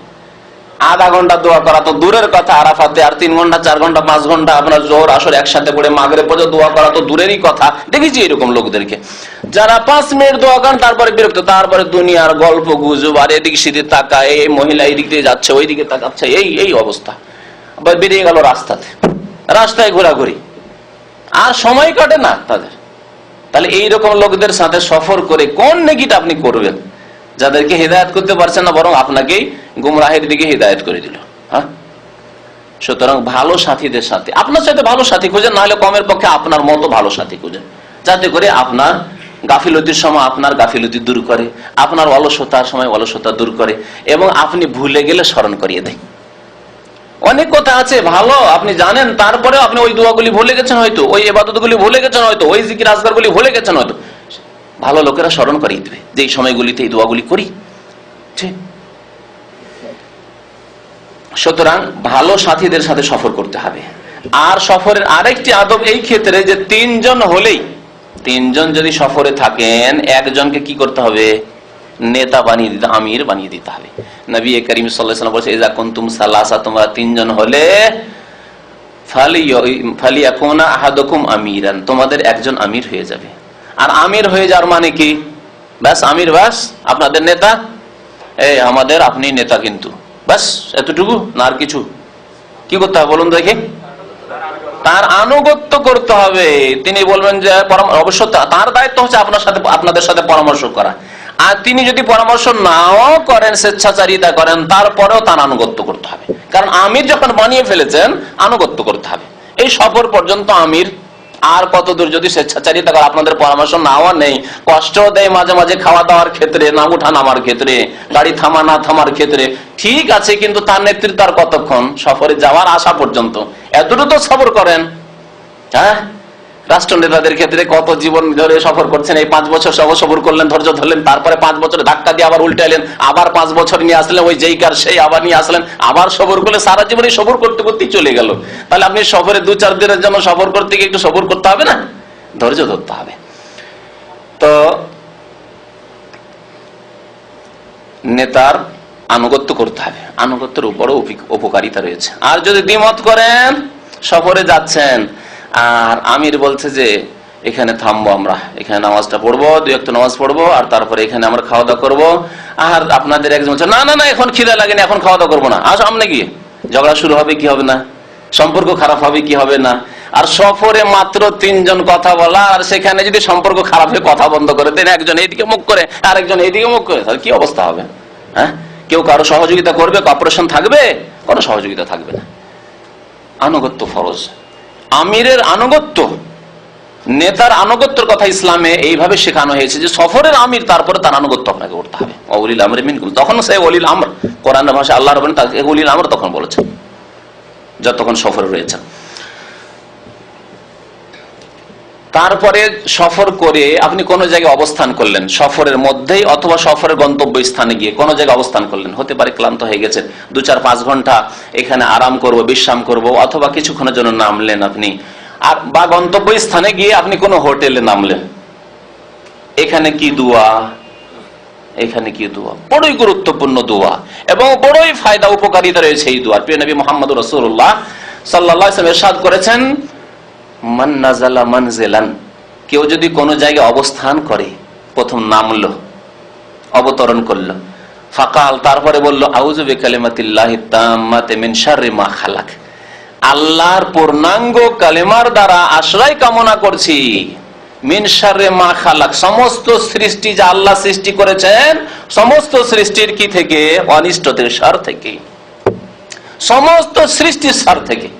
[SPEAKER 3] আধা ঘন্টা দোয়া করা তো দূরের কথা আরাফাতে, আর 3 ঘন্টা 4 ঘন্টা 5 ঘন্টা আপনার জোহর আসর একসাথে পড়ে মাগরিব পর্যন্ত দোয়া করা তো দূরেরই কথা। দেখেছি এরকম লোকদেরকে, যারা 5 মিনিট দোয়া করেন তারপরে বিরক্ত, তারপরে দুনিয়ার গল্প গুজব, আর এদিক সেদিক তাকায়, এই মহিলা এই দিক দিয়ে যাচ্ছে ওই দিকে তাকাচ্ছে, এই অবস্থা। বেরিয়ে গেল রাস্তায় ঘোরাঘুরি, আর সময় কাটে না তাদের। তাহলে এইরকম লোকদের সাথে সফর করে কোন নেকিটা আপনি করবেন? যাদেরকে হেদায়েত করতে পারছেন না, বরং আপনাকেই গুমরাহের দিকে হেদায়েত করে দিল। সুতরাং ভালো সাথীদের সাথে, আপনার সাথে ভালো সাথী খুঁজেন, না হলে কমের পক্ষে আপনার মতো ভালো সাথী খুঁজেন। যাতে করে আপনার গাফিলতির সময় আপনার গাফিলতি দূর করে, আপনার অলসতার সময় অলসতা দূর করে, এবং আপনি ভুলে গেলে স্মরণ করিয়ে দেয়। অনেক কথা আছে ভালো আপনি জানেন, তারপরে আপনি ওই দোয়াগুলি ভুলে গেছেন, হয়তো ওই ইবাদতগুলি ভুলে গেছেন, হয়তো ওই জিকির আজকারগুলি ভুলে গেছেন, হয়তো ভালো লোকেরা স্মরণ করিয়ে দেবে যে এই সময়গুলিতে এই দোয়াগুলি করি। ঠিক। সুতরাং ভালো সাথীদের সাথে সফর করতে হবে। আর সফরের আরেকটি আদব এই ক্ষেত্রে যে তিনজন যদি সফরে থাকেন, একজনকে কি করতে হবে? নেতা বানিয়ে দিতে, আমির বানিয়ে দিতে হবে। নবী করিম সাল্লাল্লাহু আলাইহি ওয়াসাল্লাম বলেছে, ইযা কুনতুম সালাসা, তোমরা তিনজন হলে ফালিয়াকুনা আহাদুকুম আমিরান, তোমাদের একজন আমির হয়ে যাবে। আর আমির হয়ে যাওয়ার মানে কি? ব্যাস আমির, ব্যাস আপনাদের নেতা, এই আমাদের আপনি নেতা, কিন্তু ব্যাস এতটুকু না, আর কিছু কি করতে হবে বলুন দেখি? তার আনুগত্য করতে হবে। তিনি বলবেন যে অবশ্য তার দায়িত্ব হচ্ছে আপনাদের সাথে পরামর্শ করা, আর তিনি যদি পরামর্শ নাও করেন, স্বেচ্ছাচারিতা করেন, তারপরেও তার আনুগত্য করতে হবে। কারণ আমির যখন বানিয়ে ফেলেছেন, আনুগত্য করতে হবে। এই সফর পর্যন্ত আমির, আর কত দূর যদি স্বেচ্ছাচারিতা করে, আপনাদের পরামর্শ নাও নেই, কষ্ট দেয় মাঝে মাঝে খাওয়া দাওয়ার ক্ষেত্রে, না উঠা নামার ক্ষেত্রে, গাড়ি থামা না থামার ক্ষেত্রে, ঠিক আছে, কিন্তু তার নেতৃত্ব আর কতক্ষণ? সফরে যাওয়ার আসা পর্যন্ত এতটুকু তো সফর করেন। হ্যাঁ, রাষ্ট্র নেতাদের ক্ষেত্রে কত জীবন ধরে সফর করছেন, এই 5 বছর সফর করলেন, ধৈর্য ধরলেন, তারপরে 5 বছরে ধাক্কা দিয়ে আবার উল্টাইলেন, আবার 5 বছর নিয়ে আসলেন, ওই যেই কার সেই আবার নিয়ে আসলেন, আবার সফর করলে সারা জীবনে সফর করতে করতেই চলে গেল। তাহলে আপনি সফরে 2-4 দিনের জন্য সফর করতে গিয়ে একটু সফর করতে হবে না? ধৈর্য ধরতে হবে। তো নেতার আনুগত্য করতে হবে, আনুগত্যের উপরও উপকারিতা রয়েছে। আর যদি দ্বিমত করেন, সফরে যাচ্ছেন আর আমির বলছে যে এখানে থামবো, আমরা এখানে নামাজটা পড়বো, 2 ওয়াক্ত নামাজ পড়বো, আর তারপরে এখানে আমরা খাওয়া দাওয়া করবো, আর আপনাদের একজন বলছে না না না এখন খিদে লাগেনি, এখন খাওয়া দাওয়া করবো না, আসো সামনে গিয়ে, ঝগড়া শুরু হবে কি হবে না, সম্পর্ক খারাপ হবে কি হবে না। আর সফরে মাত্র 3 জন কথা বলা, আর সেখানে যদি সম্পর্ক খারাপ হয়ে কথা বন্ধ করে দেন, একজন এইদিকে মুখ করে আর একজন এইদিকে মুখ করে, তাহলে কি অবস্থা হবে? হ্যাঁ, কেউ কারো সহযোগিতা করবে? কর্পোরেশন থাকবে? কোনো সহযোগিতা থাকবে না। আনুগত্য ফরজ। আমিরের আনুগত্য, নেতার আনুগত্যের কথা ইসলামে এইভাবে শেখানো হয়েছে যে সফরের আমির, তারপরে তার আনুগত্য আপনাকে করতে হবে। ওলিল আমরি মিনকুম, তখন সে ওলিল আমর, কোরআনের ভাষায় আল্লাহ রাব্বুল তাকে ওলিল আমর তখন বলেছেন, যতক্ষণ সফরে রয়েছে। তারপরে সফর করে আপনি কোন জায়গায় অবস্থান করলেন, সফরের মধ্যেই অথবা সফরের গন্তব্য স্থানে গিয়ে কোন জায়গায় অবস্থান করলেন, হতে পারে ক্লান্ত হয়ে গেছেন, 2-4-5 ঘন্টা এখানে আরাম করব, বিশ্রাম করব, অথবা কিছুক্ষণের জন্য নামলেন আপনি, আর বা গন্তব্য স্থানে গিয়ে আপনি কোন হোটেলে নামলেন, এখানে কি দোয়া? এখানে কি দোয়া? বড়ই গুরুত্বপূর্ণ দোয়া এবং বড়ই ফায়দা উপকারিতা রয়েছে এই দোয়ার। প্রিয় নবী মুহাম্মদুর রাসূলুল্লাহ সাল্লাল্লাহু আলাইহি ওয়াসাল্লাম ইরশাদ করেছেন, মান নাযালা মানজিলান, কেউ যদি কোন জায়গায় অবস্থান করে, প্রথম নামলো, অবতরণ করলো, ফাকাল, তারপরে বলল আউযু বিকালিমাতিল্লাহি তাম্মাতি মিন শাররি মা খালাক, আল্লাহর পূর্ণাঙ্গ কালেমার দ্বারা আশ্রয় কামনা করছি, মিন শাররি মা খালাক, সমস্ত সৃষ্টি যা আল্লাহ সৃষ্টি করেছেন, সমস্ত সৃষ্টির কি থেকে? অনিষ্টদের শার থেকে, সমস্ত সৃষ্টির শার থেকে।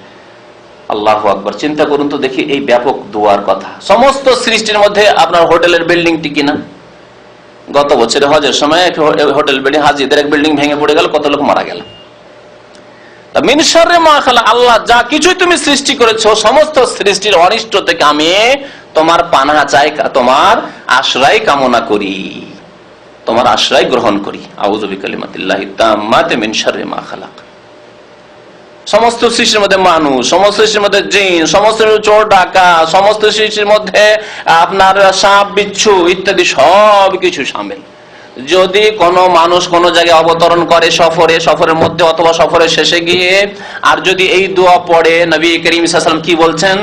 [SPEAKER 3] আল্লাহু আকবার, চিন্তা করুন তো দেখি এই ব্যাপক দোয়ার কথা। সমস্ত সৃষ্টির মধ্যে আপনার হোটেলের বিল্ডিংটি কিনা, গত বছরে হজের সময় হোটেল বিল্ডিং, হাজিদের এক বিল্ডিং ভেঙে পড়ে গেল, কত লোক মারা গেল। মিন শাররি মা খালাক, আল্লাহ যা কিছুই তুমি সৃষ্টি করেছো, সমস্ত সৃষ্টির অনিষ্ট থেকে আমি তোমার পানাহা চাই, তোমার আশ্রয় কামনা করি, তোমার আশ্রয় গ্রহণ করি। আউযু বিকালিমাতিল্লাহি তাম্মাতি মিন শাররি মা খালাক। সমস্ত সৃষ্টির মধ্যে মানুষ, সমস্ত সৃষ্টির মধ্যে জিন, সমস্ত চোর ডাকা, সমস্ত সৃষ্টির মধ্যে আপনার সাপ বিচ্ছু ইত্যাদি সব কিছু শামিল। যদি কোনো মানুষ কোনো জায়গায় অবতরণ করে সফরের মধ্যে অথবা সফরের শেষে গিয়ে, আর যদি এই দোয়া পড়ে, নবী করিম সাল্লাল্লাহু আলাইহি ওয়াসাল্লাম কি বলছেন?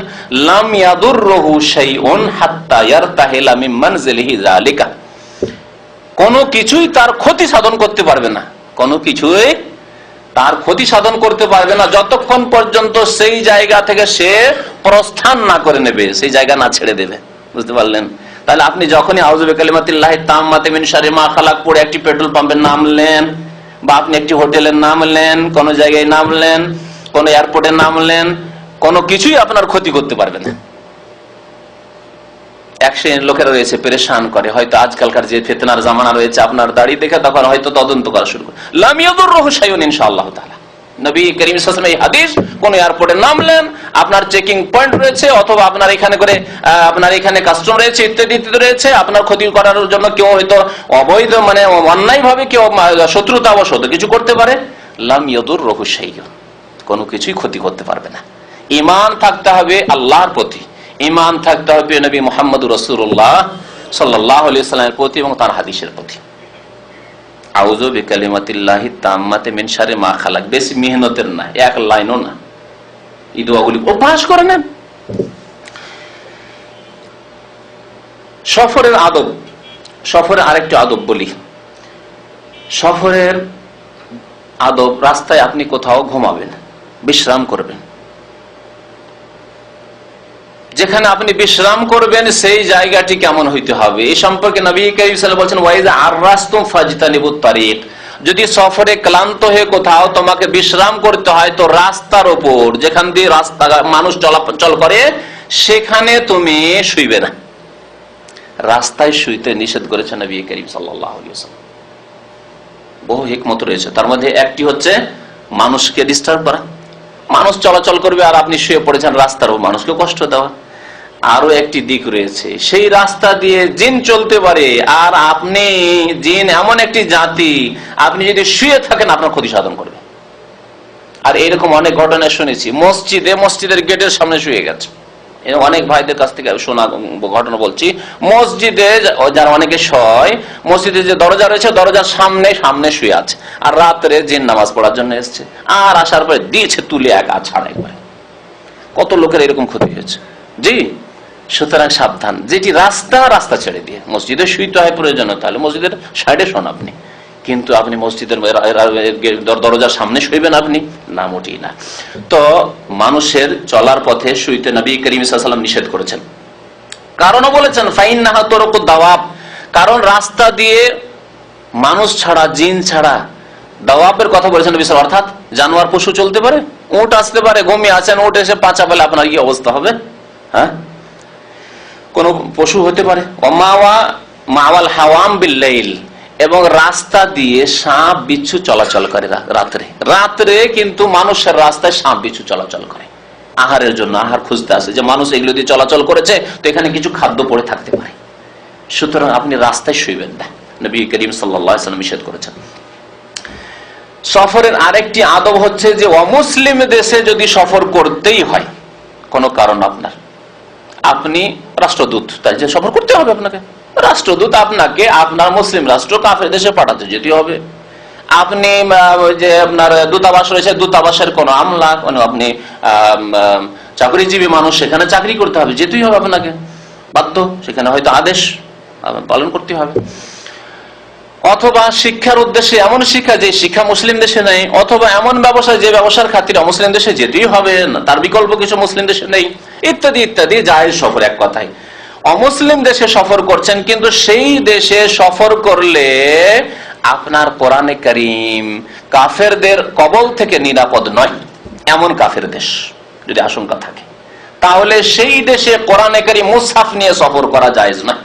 [SPEAKER 3] লাম ইয়াদুররুহু শাইউন হাত্তা ইয়ারতাহিলা মিন মানজিলিহি যালিকা, কোনো কিছুই তার ক্ষতি সাধন করতে পারবে না, কোনো কিছুই তার ক্ষতি সাধন করতে পারবে না যতক্ষণ পর্যন্ত সেই জায়গা থেকে সে প্রস্থান না করে নেবে, সেই জায়গা না ছেড়ে দেবে। বুঝতে পারলেন? তাহলে আপনি যখনই আউযু বিকালিমাতিল্লাহি তাম্মাতি মিন শাররি মা খালাক পড়ে একটি পেট্রোল পাম্পের নামলেন, বা আপনি একটি হোটেলের নামলেন, কোন জায়গায় নামলেন, কোন এয়ারপোর্টে নামলেন, কোনো কিছুই আপনার ক্ষতি করতে পারবে না। এক শ্রেণীর লোকেরা রয়েছে পেরেশান করে, হয়তো আজকালকার যে ফিতনার জামানা রয়েছে, আপনার দাড়ি দেখে তখন হয়তো তদন্ত করা শুরু করে, লাম ইয়াদুররুহু শাইউন ইনশাআল্লাহ তাআলা। নবী করিম সাল্লাল্লাহু আলাইহি ওয়াসাল্লাম এই হাদিস, কোন এয়ারপোর্টে নামলেন, আপনার চেকিং পয়েন্ট রয়েছে, অথবা আপনার এখানে করে আপনার এখানে কাস্টম রয়েছে, ইত্যাদি ইত্যাদি রয়েছে, আপনার ক্ষতি করার জন্য কেউ হয়তো অবৈধ মানে অন্যায় ভাবে কেউ শত্রুতাবশত কিছু করতে পারে, লাম ইয়াদুররুহু শাইউন, কোনো কিছুই ক্ষতি করতে পারবে না। ঈমান থাকতে হবে আল্লাহর প্রতি, ঈমান থাকতে হবে নবী মুহাম্মদুর রাসূলুল্লাহ সাল্লাল্লাহু আলাইহি ওয়াসাল্লামের প্রতি এবং তার হাদিসের প্রতি। আউযু বিকালিমাতিল্লাহি তাম্মাতি মিন শাররি মা খালাক, বেশি মেহনতের না, এক লাইনও না, এই দোয়াগুলি অভ্যাস করে নেন। সফরের আদব, সফরের আরেকটি আদব বলি। সফরের আদব, রাস্তায় আপনি কোথাও ঘুমাবেন, বিশ্রাম করবেন, যেখানে আপনি বিশ্রাম করবেন সেই জায়গাটি কেমন হইতে হবে এই সম্পর্কে নবী কারীম সাল্লাল্লাহু আলাইহি ওয়াসাল্লাম বলেছেন, ওয়াইজা আররাসতুম ফাজতানিবুত তারিক, যদি সফরে ক্লান্ত হয়ে কোথাও তোমাকে বিশ্রাম করতে হয় তো রাস্তার উপর, যেখান দিয়ে রাস্তা মানুষ চলাচল করে, সেখানে তুমি শুইবে না। রাস্তায় শুইতে নিষেধ করেছেন নবী কারীম সাল্লাল্লাহু আলাইহি ওয়াসাল্লাম। বহু হিকমত রয়েছে, তার মধ্যে একটি হচ্ছে মানুষকে ডিস্টার্ব করা, মানুষ চলাচল করবে আর আপনি শুয়ে পড়েছেন রাস্তার উপর, মানুষকে কষ্ট দেওয়া। আরো একটি দিক রয়েছে, সেই রাস্তা দিয়ে জিন চলতে পারে, আর আপনি জিন এমন একটি জাতি, আপনি যদি শুয়ে থাকেন আপনার ক্ষতি সাধন করবে। আর এরকম অনেক ঘটনা শুনেছি, মসজিদের গেটের সামনে শুয়ে গেছে, অনেক ভাইদের কাছ থেকে শোনা ঘটনা বলছি। মসজিদে যারা অনেকে শয়, মসজিদে যে দরজা রয়েছে দরজার সামনে শুয়ে আছে, আর রাত্রে জিন নামাজ পড়ার জন্য এসছে, আর আসার পরে দিয়েছে তুলে এক আছাড় একবার। কত লোকের এরকম ক্ষতি হয়েছে। জি, সুতরাং সাবধান, যেটি রাস্তা ছেড়ে দিয়ে মসজিদে শুইতে হয় প্রয়োজন, তাহলে মসজিদের সাইডে শোন আপনি, কিন্তু আপনি মসজিদের দরজার সামনে শুইবেন আপনি না, মোটেই না। তো মানুষের চলার পথে শুইতে নবী করিম সাল্লাল্লাহু আলাইহি ওয়াসাল্লাম নিষেধ করেছেন, কারণও বলেছেন ফাইন্নাহা তুরুকুদ দাওয়াব, কারণ রাস্তা দিয়ে মানুষ ছাড়া জিন ছাড়া দাওয়াবের কথা বলেছেন নবী সাল্লাল্লাহু আলাইহি ওয়াসাল্লাম, অর্থাৎ জানোয়ার পশু চলতে পারে, উট আসতে পারে, ঘুমিয়ে আছেন, উট এসে পাঁচা পেলে আপনার কি অবস্থা হবে? হ্যাঁ, কোন পশু হতে পারে। মাওয়াল হাওয়াম বিল্লাইল, এবং রাস্তা দিয়ে সাপ বিচ্ছু চলাচল করে রাত্রে কিন্তু মানুষের রাস্তায় সাপ বিচ্ছু চলাচল করে, আহারের জন্য আহার খুঁজতে আসে, যে মানুষ এগুলো দিয়ে চলাচল করেছে তো এখানে কিছু খাদ্য পড়ে থাকতে পারে, সুতরাং আপনি রাস্তায় শুইবেন না, নবী করিম সাল্লাল্লাহু আলাইহি ওয়াসাল্লাম নিষেধ করেছেন। সফরের আরেকটি আদব হচ্ছে যে অমুসলিম দেশে যদি সফর করতেই হয় কোনো কারণ, আপনি রাষ্ট্রদূত, তাই যে সফর করতে হবে আপনাকে, রাষ্ট্রদূত আপনাকে আপনার মুসলিম রাষ্ট্র কাফের দেশে পাঠাতে যেতে হবে। আপনি যে আপনার দূতাবাস রয়েছে, দূতাবাসের কোনো আমলা, আপনি চাকরিজীবী মানুষ, সেখানে চাকরি করতে হবে, যেতেই হবে আপনাকে বাধ্য, সেখানে হয়তো আদেশ পালন করতে হবে। অথবা শিক্ষার উদ্দেশ্যে, এমন শিক্ষা যে শিক্ষা মুসলিম দেশে নেই, অথবা এমন ব্যবসা যে ব্যবসার খাতিরে অমুসলিম দেশে যেতেই হবে, তার বিকল্প কিছু মুসলিম দেশে নেই, ইত্যাদি ইত্যাদি। জায়েজ সফর, এক কথায় অমুসলিম দেশে সফর করছেন, কিন্তু সেই দেশে সফর করলে আপনার কোরআনে কারীম কাফেরদের কবল থেকে নিরাপদ নয়, এমন কাফের দেশ যদি আশঙ্কা থাকে, তাহলে সেই দেশে কোরআনে কারীম মুসহাফ নিয়ে সফর করা জায়েজ নয়।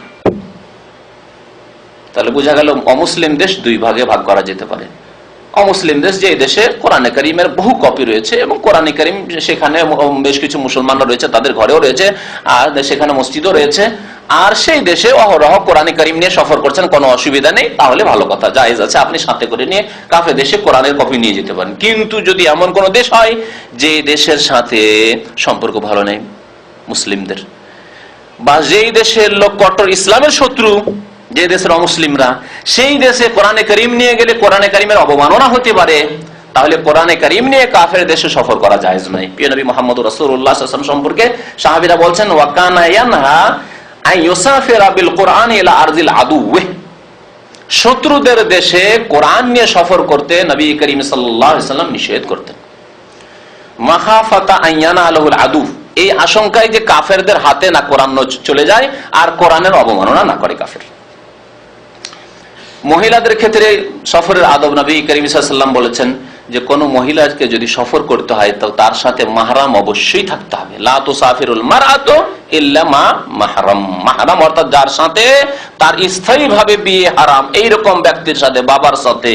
[SPEAKER 3] তাহলে বোঝা গেল অমুসলিম দেশ দুই ভাগে ভাগ করা যেতে পারে। অমুসলিম দেশ, যে দেশে কোরআনে কারীমের বহু কপি রয়েছে এবং কোরআনে কারীম সেখানে বেশ কিছু মুসলমানরা রয়েছে, তাদের ঘরেও রয়েছে, আর সেখানে মসজিদও রয়েছে, আর সেই দেশে অহরহ কোরআনে কারীম নিয়ে সফর করছেন, কোনো অসুবিধা নেই, তাহলে ভালো কথা, জায়েজ আছে, আপনি সাথে করে নিয়ে কাফের দেশে কোরআনের কপি নিয়ে যেতে পারেন। কিন্তু যদি এমন কোন দেশ হয় যে দেশের সাথে সম্পর্ক ভালো নেই মুসলিমদের, বা যেই দেশের লোক কট্টর ইসলামের শত্রু, যে দেশের অমুসলিমরা, সেই দেশে কোরআনে কারীম নিয়ে গেলে কোরআনে কারীমের অবমাননা হতে পারে, তাহলে কোরআনে কারীম নিয়ে কাফের দেশে সফর করা জায়েজ নয়। প্রিয় নবী মুহাম্মদ রাসূলুল্লাহ সাল্লাল্লাহু আলাইহি ওয়াসাল্লাম সম্পর্কে সাহাবীরা বলছেন, ওয়া কানা ইয়ানহা আন ইউসাফিরা বিল কুরআন ইলা আরজিল আদুওয়ে, শত্রুদের দেশে কোরআন নিয়ে সফর করতে নবী করিম সাল্লাল্লাহু আলাইহি ওয়াসাল্লাম নিষেধ করতেন। মাখাফাতা আন ইয়ানালুল আদু, এই আশঙ্কায় যে কাফেরদের হাতে না কোরআন চলে যায় আর কোরআনের অবমাননা না করে কাফের। মহিলাদের ক্ষেত্রে সফরের আদব, নবী করিম সাল্লাল্লাহু আলাইহি ওয়াসাল্লাম বলেছেন যে কোনো মহিলাকে যদি সফর করতে হয় তো তার সাথে মাহরাম অবশ্যই থাকতে হবে। লা তুসাফিরুল মারআতু ইল্লা মা মাহরাম। মাহরাম অর্থাৎ যার সাথে তার স্থায়ীভাবে বিয়ে হারাম, এইরকম ব্যক্তির সাথে, বাবার সাথে।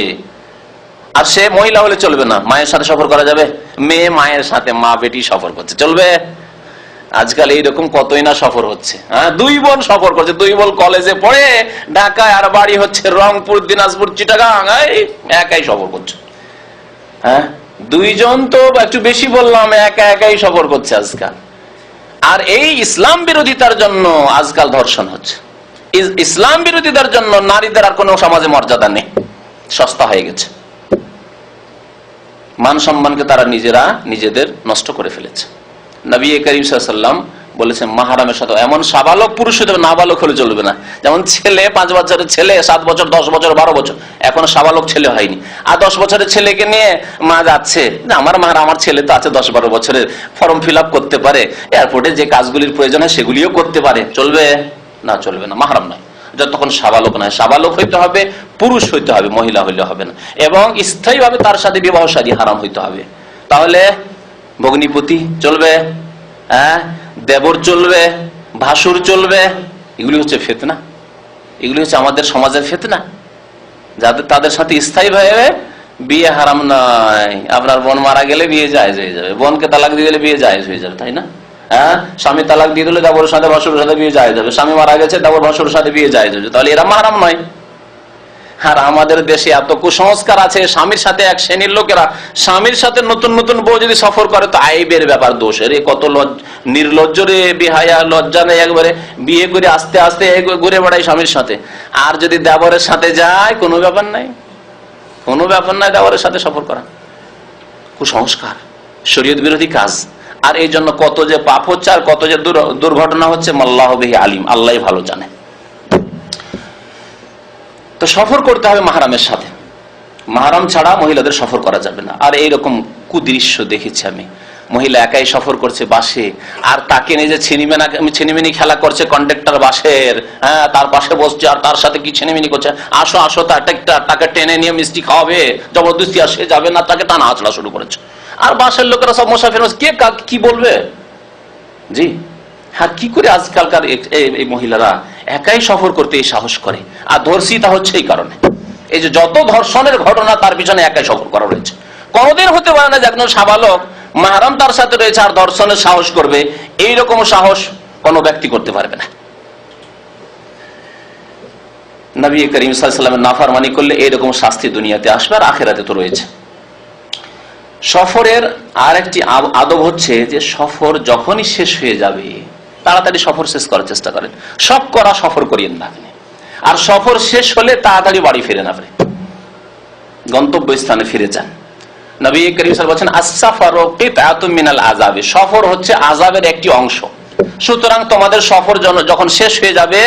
[SPEAKER 3] আর সে মহিলা হলে চলবে না, মায়ের সাথে সফর করা যাবে? মেয়ে মায়ের সাথে, মা বেটি সফর করছে, চলবে? আজকাল এইরকম কতই না সফর হচ্ছে। হ্যাঁ, 2 বোন সফর করছে, 2 বোন কলেজে পড়ে ঢাকায়, আর বাড়ি হচ্ছে রংপুর, দিনাজপুর, চিটাগাং, একাই সফর করছে। হ্যাঁ, 2 জন তো একটু বেশি বললাম, একাই সফর করছে আজকাল। আর এই ইসলাম বিরোধিতার জন্য আজকাল ধর্ষণ হচ্ছে। ইসলাম বিরোধিতার জন্য নারীদের আর কোনো সমাজে মর্যাদা নেই, সস্তা হয়ে গেছে। মান সম্মানকে তারা নিজেদের নষ্ট করে ফেলেছে। নবী করিম সাল্লাল্লাহু আলাইহি ওয়াসাল্লাম বলেছেন মাহরামের সাথে এমন সাবালক পুরুষ হতে হবে, নাবালক হলে চলবে না। যেমন ছেলে, 5 বছরের ছেলে, 7 বছর, 10 বছর, 12 বছর, এখনো সাবালক ছেলে হয়নি, আর 10 বছরের ছেলেকে নিয়ে মা যাচ্ছে, আমার মাহরাম, আমার ছেলে তো আছে 10-12 বছরের, ফর্ম ফিল আপ করতে পারে, এয়ারপোর্টে যে কাজগুলির প্রয়োজন হয় সেগুলিও করতে পারে, চলবে না? চলবে না, মাহরাম নয়। যতক্ষণ সাবালক নয়, সাবালক হইতে হবে, পুরুষ হইতে হবে, মহিলা হইলে হবে না, এবং স্থায়ীভাবে তার সাথে বিবাহ শাদী হারাম হইতে হবে। তাহলে ভগ্নিপতি চলবে, হ্যাঁ, দেবর চলবে, ভাসুর চলবে। এগুলি হচ্ছে ফিতনা, এগুলি হচ্ছে আমাদের সমাজের ফিতনা, যাদের তাদের সাথে স্থায়ীভাবে বিয়ে হারাম নয়। আপনার বোন মারা গেলে বিয়ে জায়েজ হয়ে যাবে, বোনকে তালাক দিয়ে গেলে বিয়ে জায়েজ হয়ে যাবে, তাই না? হ্যাঁ, স্বামী তালাক দিয়ে দিলে দেবরের সাথে ভাসুরের সাথে বিয়ে জায়েজ হবে, স্বামী মারা গেছে দেবর ভাসুরের সাথে বিয়ে জায়েজ হবে, তাহলে এরা মাহরাম নয়। আর আমাদের দেশে এত কুসংস্কার আছে, স্বামীর সাথে এক শ্রেণীর লোকেরা স্বামীর সাথে নতুন নতুন বউ যদি সফর করে তো আইবের ব্যাপার, দোষের। কত নির্লজ্জ রে, বেহায়া, লজ্জা নেই, একবারে বিয়ে করে আস্তে আস্তে ঘুরে বেড়ায় স্বামীর সাথে। আর যদি দেবরের সাথে যায়, কোনো ব্যাপার নাই, কোনো ব্যাপার নাই দেবরের সাথে সফর করা। কুসংস্কার, শরীয়ত বিরোধী কাজ। আর এই জন্য কত যে পাপ হচ্ছে আর কত যে দুর্ঘটনা হচ্ছে, আল্লাহু বিহি আলিম, আল্লাহ ভালো জানে। তো সফর করতে হবে মাহরামের সাথে, মাহরাম ছাড়া মহিলাদের সফর করা যাবে না। আর এইরকম কুদৃশ্য দেখেছি আমি, মহিলা একাই সফর করছে বাসে, আর তাকে নিজে ছিনিমিনি খেলা করছে কন্ডাক্টর বাসের, হ্যাঁ, তার পাশে বসছে আর তার সাথে কি ছিনিমিনি করছে, আসো আসো, তাকে টেনে নিয়ে মিষ্টি খাওয়াবে, জবরদস্তি আসে যাবে না, তাকে টানা আঁচড়া শুরু করেছে। আর বাসের লোকেরা সব মুসাফির, কে কি বলবে? জি হ্যাঁ, কি করে আজকালকার এই মহিলারা একাই সফর করতে এই সাহস করে? আর ধর্ষিতা হচ্ছে এই কারণে, এই যে যত ধর্ষণের ঘটনা তার পিছনে একাই সফর করা রয়েছে। কোনদিন হতে পারে না যে একজন সাবালক মাহরাম তার সাথে রয়েছে আর ধর্ষণের সাহস করবে, এইরকম সাহস কোন ব্যক্তি করতে পারবে না। নবী করিম সাল্লাল্লাহু আলাইহি ওয়াসাল্লামের নাফরমানি করলে এইরকম শাস্তি দুনিয়াতে আসবে, আর আখিরাতে তো রয়েছে। সফরের আর একটি আদব হচ্ছে যে সফর যখনই শেষ হয়ে যাবে তাড়াতাড়ি সফর শেষ করার চেষ্টা করেন, সব করা সফর করিয়েন না আপনি। আর সফর শেষ হলে তাড়াতাড়ি বাড়ি ফিরে না, গন্তব্যস্থানে ফিরে যান। নবী করিম সাল্লাল্লাহু আলাইহি ওয়াসাল্লাম বলেছেন আস-সাফারু কিতআতুম মিনাল আযাব, সফর হচ্ছে আযাবের একটি অংশ। সুতরাং তোমাদের সফর যখন শেষ হয়ে যাবে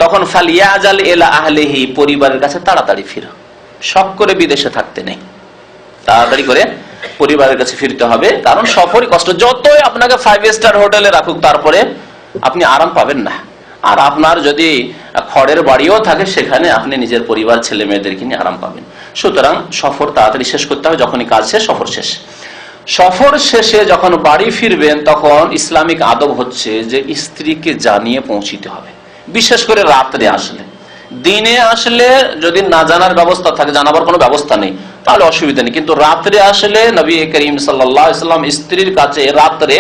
[SPEAKER 3] তখন ফালিয়াজাল ইলা আহলিহি, পরিবারের কাছে তাড়াতাড়ি ফিরো, শখ করে বিদেশে থাকতে নেই, তাড়াতাড়ি করে পরিবারের কাছে ফিরতে হবে। কারণ সফরই কষ্ট, যতই আপনাকে 5 স্টার হোটেলে রাখুক তারপরে আপনি আরাম পাবেন না। আর আপনার যদি খড়ের বাড়িও থাকে সেখানে আপনি নিজের পরিবার, ছেলে মেয়েদেরকে নিয়ে আরাম পাবেন। সুতরাং সফর তাড়াতাড়ি শেষ করতে হবে, যখনই কাজ শেষ সফর শেষ। সফর শেষে যখন বাড়ি ফিরবেন তখন ইসলামিক আদব হচ্ছে যে স্ত্রীকে জানিয়ে পৌঁছিতে হবে, বিশেষ করে রাত্রে আসলে। দিনে আসলে যদি না জানার ব্যবস্থা থাকে, জানাবার কোনো ব্যবস্থা নেই, তাহলে অসুবিধা নেই। কিন্তু রাত্রে আসলে নবী করিম সাল্লাল্লাহু আলাইহি ওয়াসাল্লাম স্ত্রীর কাছে রাত্রে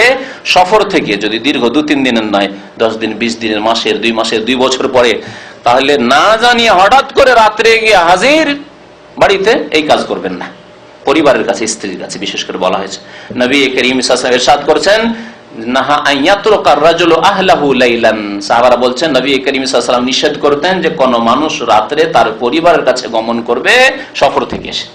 [SPEAKER 3] সফর থেকে যদি দীর্ঘ 2-3 দিনের নয়, 10 দিন, 20 দিনের, মাসের, 2 মাসের, 2 বছর পরে, তাহলে না জানিয়ে হঠাৎ করে রাত্রে গিয়ে হাজির বাড়িতে, এই কাজ করবেন না। পরিবারের কাছে, স্ত্রীর কাছে বিশেষ করে বলা হয়েছে। নবী করিম সাল্লাল্লাহু আলাইহি ওয়াসাল্লাম ইরশাদ করেছেন, নাহা আন ইয়াতরুকা আর-রাজুলু আহলাহু লাইলান, সাহাবারা বলছেন নবী করিম সাল্লাল্লাহু আলাইহি ওয়াসাল্লাম নিষেধ করতেন যে কোন মানুষ রাতে তার পরিবারের কাছে গমন করবে সফর থেকে এসে।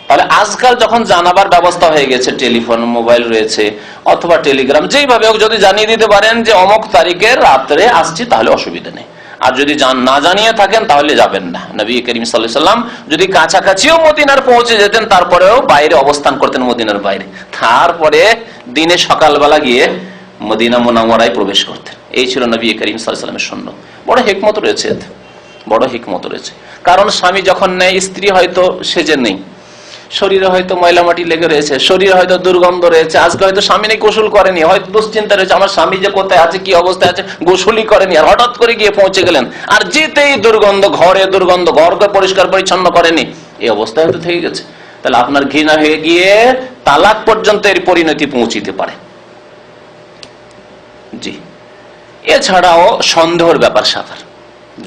[SPEAKER 3] তাহলে আজকাল যখন জানাবার ব্যবস্থা হয়ে গেছে, টেলিফোন, মোবাইল রয়েছে, অথবা টেলিগ্রাম, যেইভাবে হোক যদি জানিয়ে দিতে পারেন যে অমুক তারিখে রাত্রে আসছি, তাহলে অসুবিধা নেই। আর যদি না জানিয়ে থাকেন তাহলে যাবেন না। নবী করিম সাল্লাল্লাহু আলাইহি ওয়াসাল্লাম যদি কাছাকাছিও মদিনার পৌঁছে যেতেন তারপরেও বাইরে অবস্থান করতেন, মদিনার বাইরে, তারপরে দিনে সকালবেলা গিয়ে মদিনা মুনাওয়ারায় প্রবেশ করতেন। এই ছিল নবী করিম সাল্লাল্লাহু আলাইহি ওয়াসাল্লামের সুন্নাত। বড় হিকমত রয়েছে এতে, বড় হিকমত রয়েছে। কারণ স্বামী যখন নেয়, স্ত্রী হয়তো সেজে নেই, শরীরে হয়তো ময়লা মাটি লেগে রয়েছে, শরীরে হয়তো দুর্গন্ধ রয়েছে, আজকে হয়তো স্বামী নেই, গোসল করেনি, হয়তো দুশ্চিন্তা রয়েছে আমার স্বামী যে কোথায় আছে, কি অবস্থায় আছে, গোসলই করেনি, আর হঠাৎ করে গিয়ে পৌঁছে গেলেন, আর যেতেই দুর্গন্ধ, ঘরে দুর্গন্ধ, ঘরকে পরিষ্কার পরিচ্ছন্ন করেনি, এই অবস্থায় হয়তো থেকে গেছে। তাহলে আপনার ঘৃণা হয়ে গিয়ে তালাক পর্যন্ত এর পরিণতি পৌঁছিতে পারে। জি, এছাড়াও সন্দেহের ব্যাপার স্যাপার,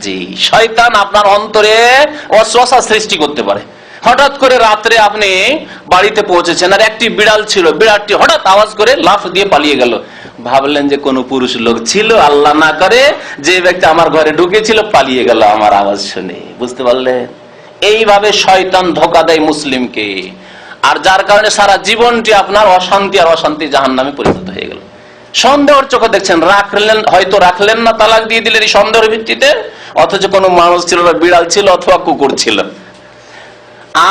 [SPEAKER 3] জি, শয়তান আপনার অন্তরে ওয়াসওয়াসা সৃষ্টি করতে পারে। হঠাৎ করে রাত্রে আপনি বাড়িতে পৌঁছেছেন, আর একটি বিড়াল ছিল, বিড়ালটি হঠাৎ আওয়াজ করে লাফ দিয়ে পালিয়ে গেল। ভাবলেন যে কোনো পুরুষ লোক ছিল, আল্লাহ না করে যে ব্যক্তি আমার ঘরে ঢুকেছিল পালিয়ে গেল আমার আওয়াজ শুনে। বুঝতে পারলেন? এইভাবে শয়তান ধোঁকা দেয় মুসলিমকে, আর যার কারণে সারা জীবনটি আপনার অশান্তি আর অশান্তি জাহান্নামে পরিণত হয়ে গেল। সন্দেহের চোখে দেখছেন, হয়তো রাখলেন না, তালাক দিয়ে দিলেন এই সন্দেহের ভিত্তিতে, অথচ কোনো মানুষ ছিল না, বিড়াল ছিল অথবা কুকুর ছিল।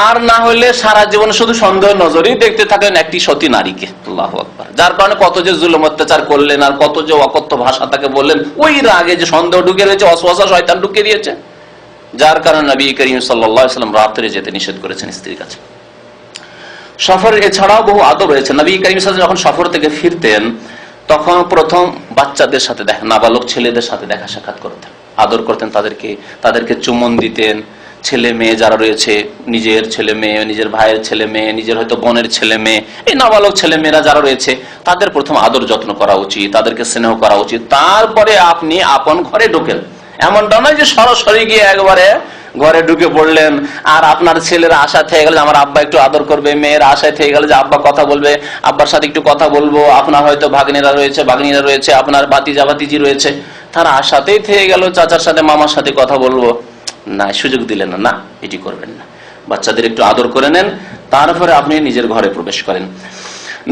[SPEAKER 3] আর না হলে সারা জীবন শুধু সন্দেহ নজরেই দেখতে থাকলেন একটি সতী নারীকে। আল্লাহু আকবার। যার কারণে কত যে জুলুম অত্যাচার করলেন, আর কত যে অকথ্য ভাষা তাকে বললেন, ওই রাগে যে সন্দেহ ঢুকে রয়েছে, ওয়াসওয়াসা শয়তান ঢুকে দিয়েছে, যার কারণে নবী করিম সাল্লাল্লাহু আলাইহি ওয়াসাল্লাম রাত্রে যেতে নিষেধ করেছেন স্ত্রীর কাছে। সফর এছাড়াও বহু আদব রয়েছে। নবী করিম সাল্লাল্লাহু আলাইহি ওয়াসাল্লাম যখন সফর থেকে ফিরতেন, তখন প্রথম বাচ্চাদের সাথে দেখা, নাবালক ছেলেদের সাথে দেখা সাক্ষাৎ করতেন, আদর করতেন, তাদেরকে চুম্বন দিতেন। ছেলে মেয়ে যারা রয়েছে, নিজের ছেলে মেয়ে, নিজের ভাইয়ের ছেলে মেয়ে, নিজের হয়তো বোনের ছেলে মেয়ে, এই নাবালক ছেলে মেয়েরা যারা রয়েছে, তাদের প্রথম আদর যত্ন করা উচিত, তাদেরকে স্নেহ করা উচিত। তারপরে আপনি আপন ঘরে ঢোকেন। এমনটা নয় যে সরাসরি গিয়ে একবারে ঘরে ঢুকে পড়লেন, আর আপনার ছেলেরা আশা থেকে গেল যে আমার আব্বা একটু আদর করবে, মেয়েরা আশায় থেকে গেল যে আব্বা কথা বলবে, আব্বার সাথে একটু কথা বলবো। আপনার হয়তো ভাগ্নিরা রয়েছে, আপনার ভাতিজা ভাতিজি রয়েছে, তারা আশাতেই থেকে গেল চাচার সাথে মামার সাথে কথা বলবো, না, সুযোগ দিলেন না, এটি করবেন না। বাচ্চাদের একটু আদর করে নেন, তারপরে আপনি নিজের ঘরে প্রবেশ করেন।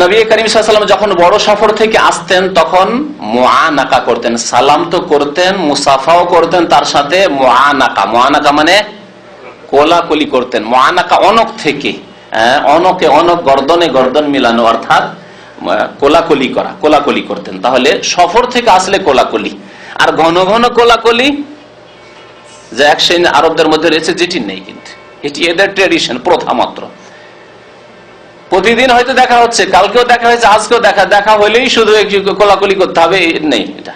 [SPEAKER 3] নবী করিম সাল্লাল্লাহু আলাইহি ওয়াসাল্লাম যখন বড় সফর থেকে আসতেন, তখন মুআনাকা করতেন, সালাম তো করতেন, মুসাফাও করতেন, তার সাথে মুআনাকা মানে কোলাকুলি করতেন। মুআনাকা অনক থেকে, অনক গর্দনে গর্দন মিলানো, অর্থাৎ কোলাকুলি করতেন। তাহলে সফর থেকে আসলে কোলাকুলি, আর ঘন ঘন কোলাকুলি যে এক শ্রেণী আরবদের মধ্যে রয়েছে, যেটি নেই, কিন্তু এটি এদের ট্রেডিশন, প্রথা মাত্র। প্রতিদিন হয়তো দেখা হচ্ছে, কালকেও দেখা হয়েছে, আজকেও দেখা হইলেই শুধু কোলাকুলি করতে হবে, নেই। এটা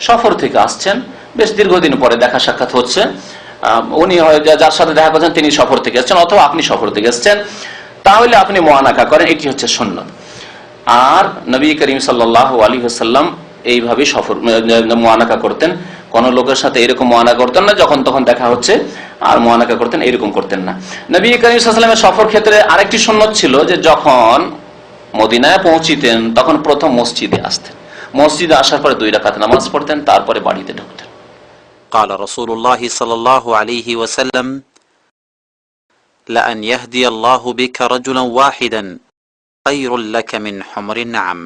[SPEAKER 3] সফর থেকে আসছেন, বেশ দীর্ঘদিন পরে দেখা সাক্ষাৎ হচ্ছে, উনি যার সাথে দেখা করছেন তিনি সফর থেকে এসছেন, অথবা আপনি সফর থেকে এসছেন, তাহলে আপনি মুআনাকা করেন, এটি হচ্ছে সুন্নাত। আর নবী করিম সাল্লাল্লাহু আলাইহি ওয়াসাল্লাম এইভাবে সফর মুআনাকা করতেন। কোন লোকের সাথে এরকম মুআনাকা করতেন না, যখন তখন দেখা হচ্ছে আর মুআনাকা করতেন, এরকম করতেন না। নবী করিম সাল্লাল্লাহু আলাইহি ওয়াসাল্লামের সফর ক্ষেত্রে আরেকটি সুন্নাত ছিল যে যখন মদিনায় পৌঁছিতেন, তখন প্রথম মসজিদে আসতেন, মসজিদে আসার পরে 2 রাকাত নামাজ পড়তেন, তারপরে বাড়িতে ঢুকতেন।
[SPEAKER 1] قال رسول الله صلى الله عليه وسلم لأن يهدي الله بك رجلا واحدا خير لك من حمر النعم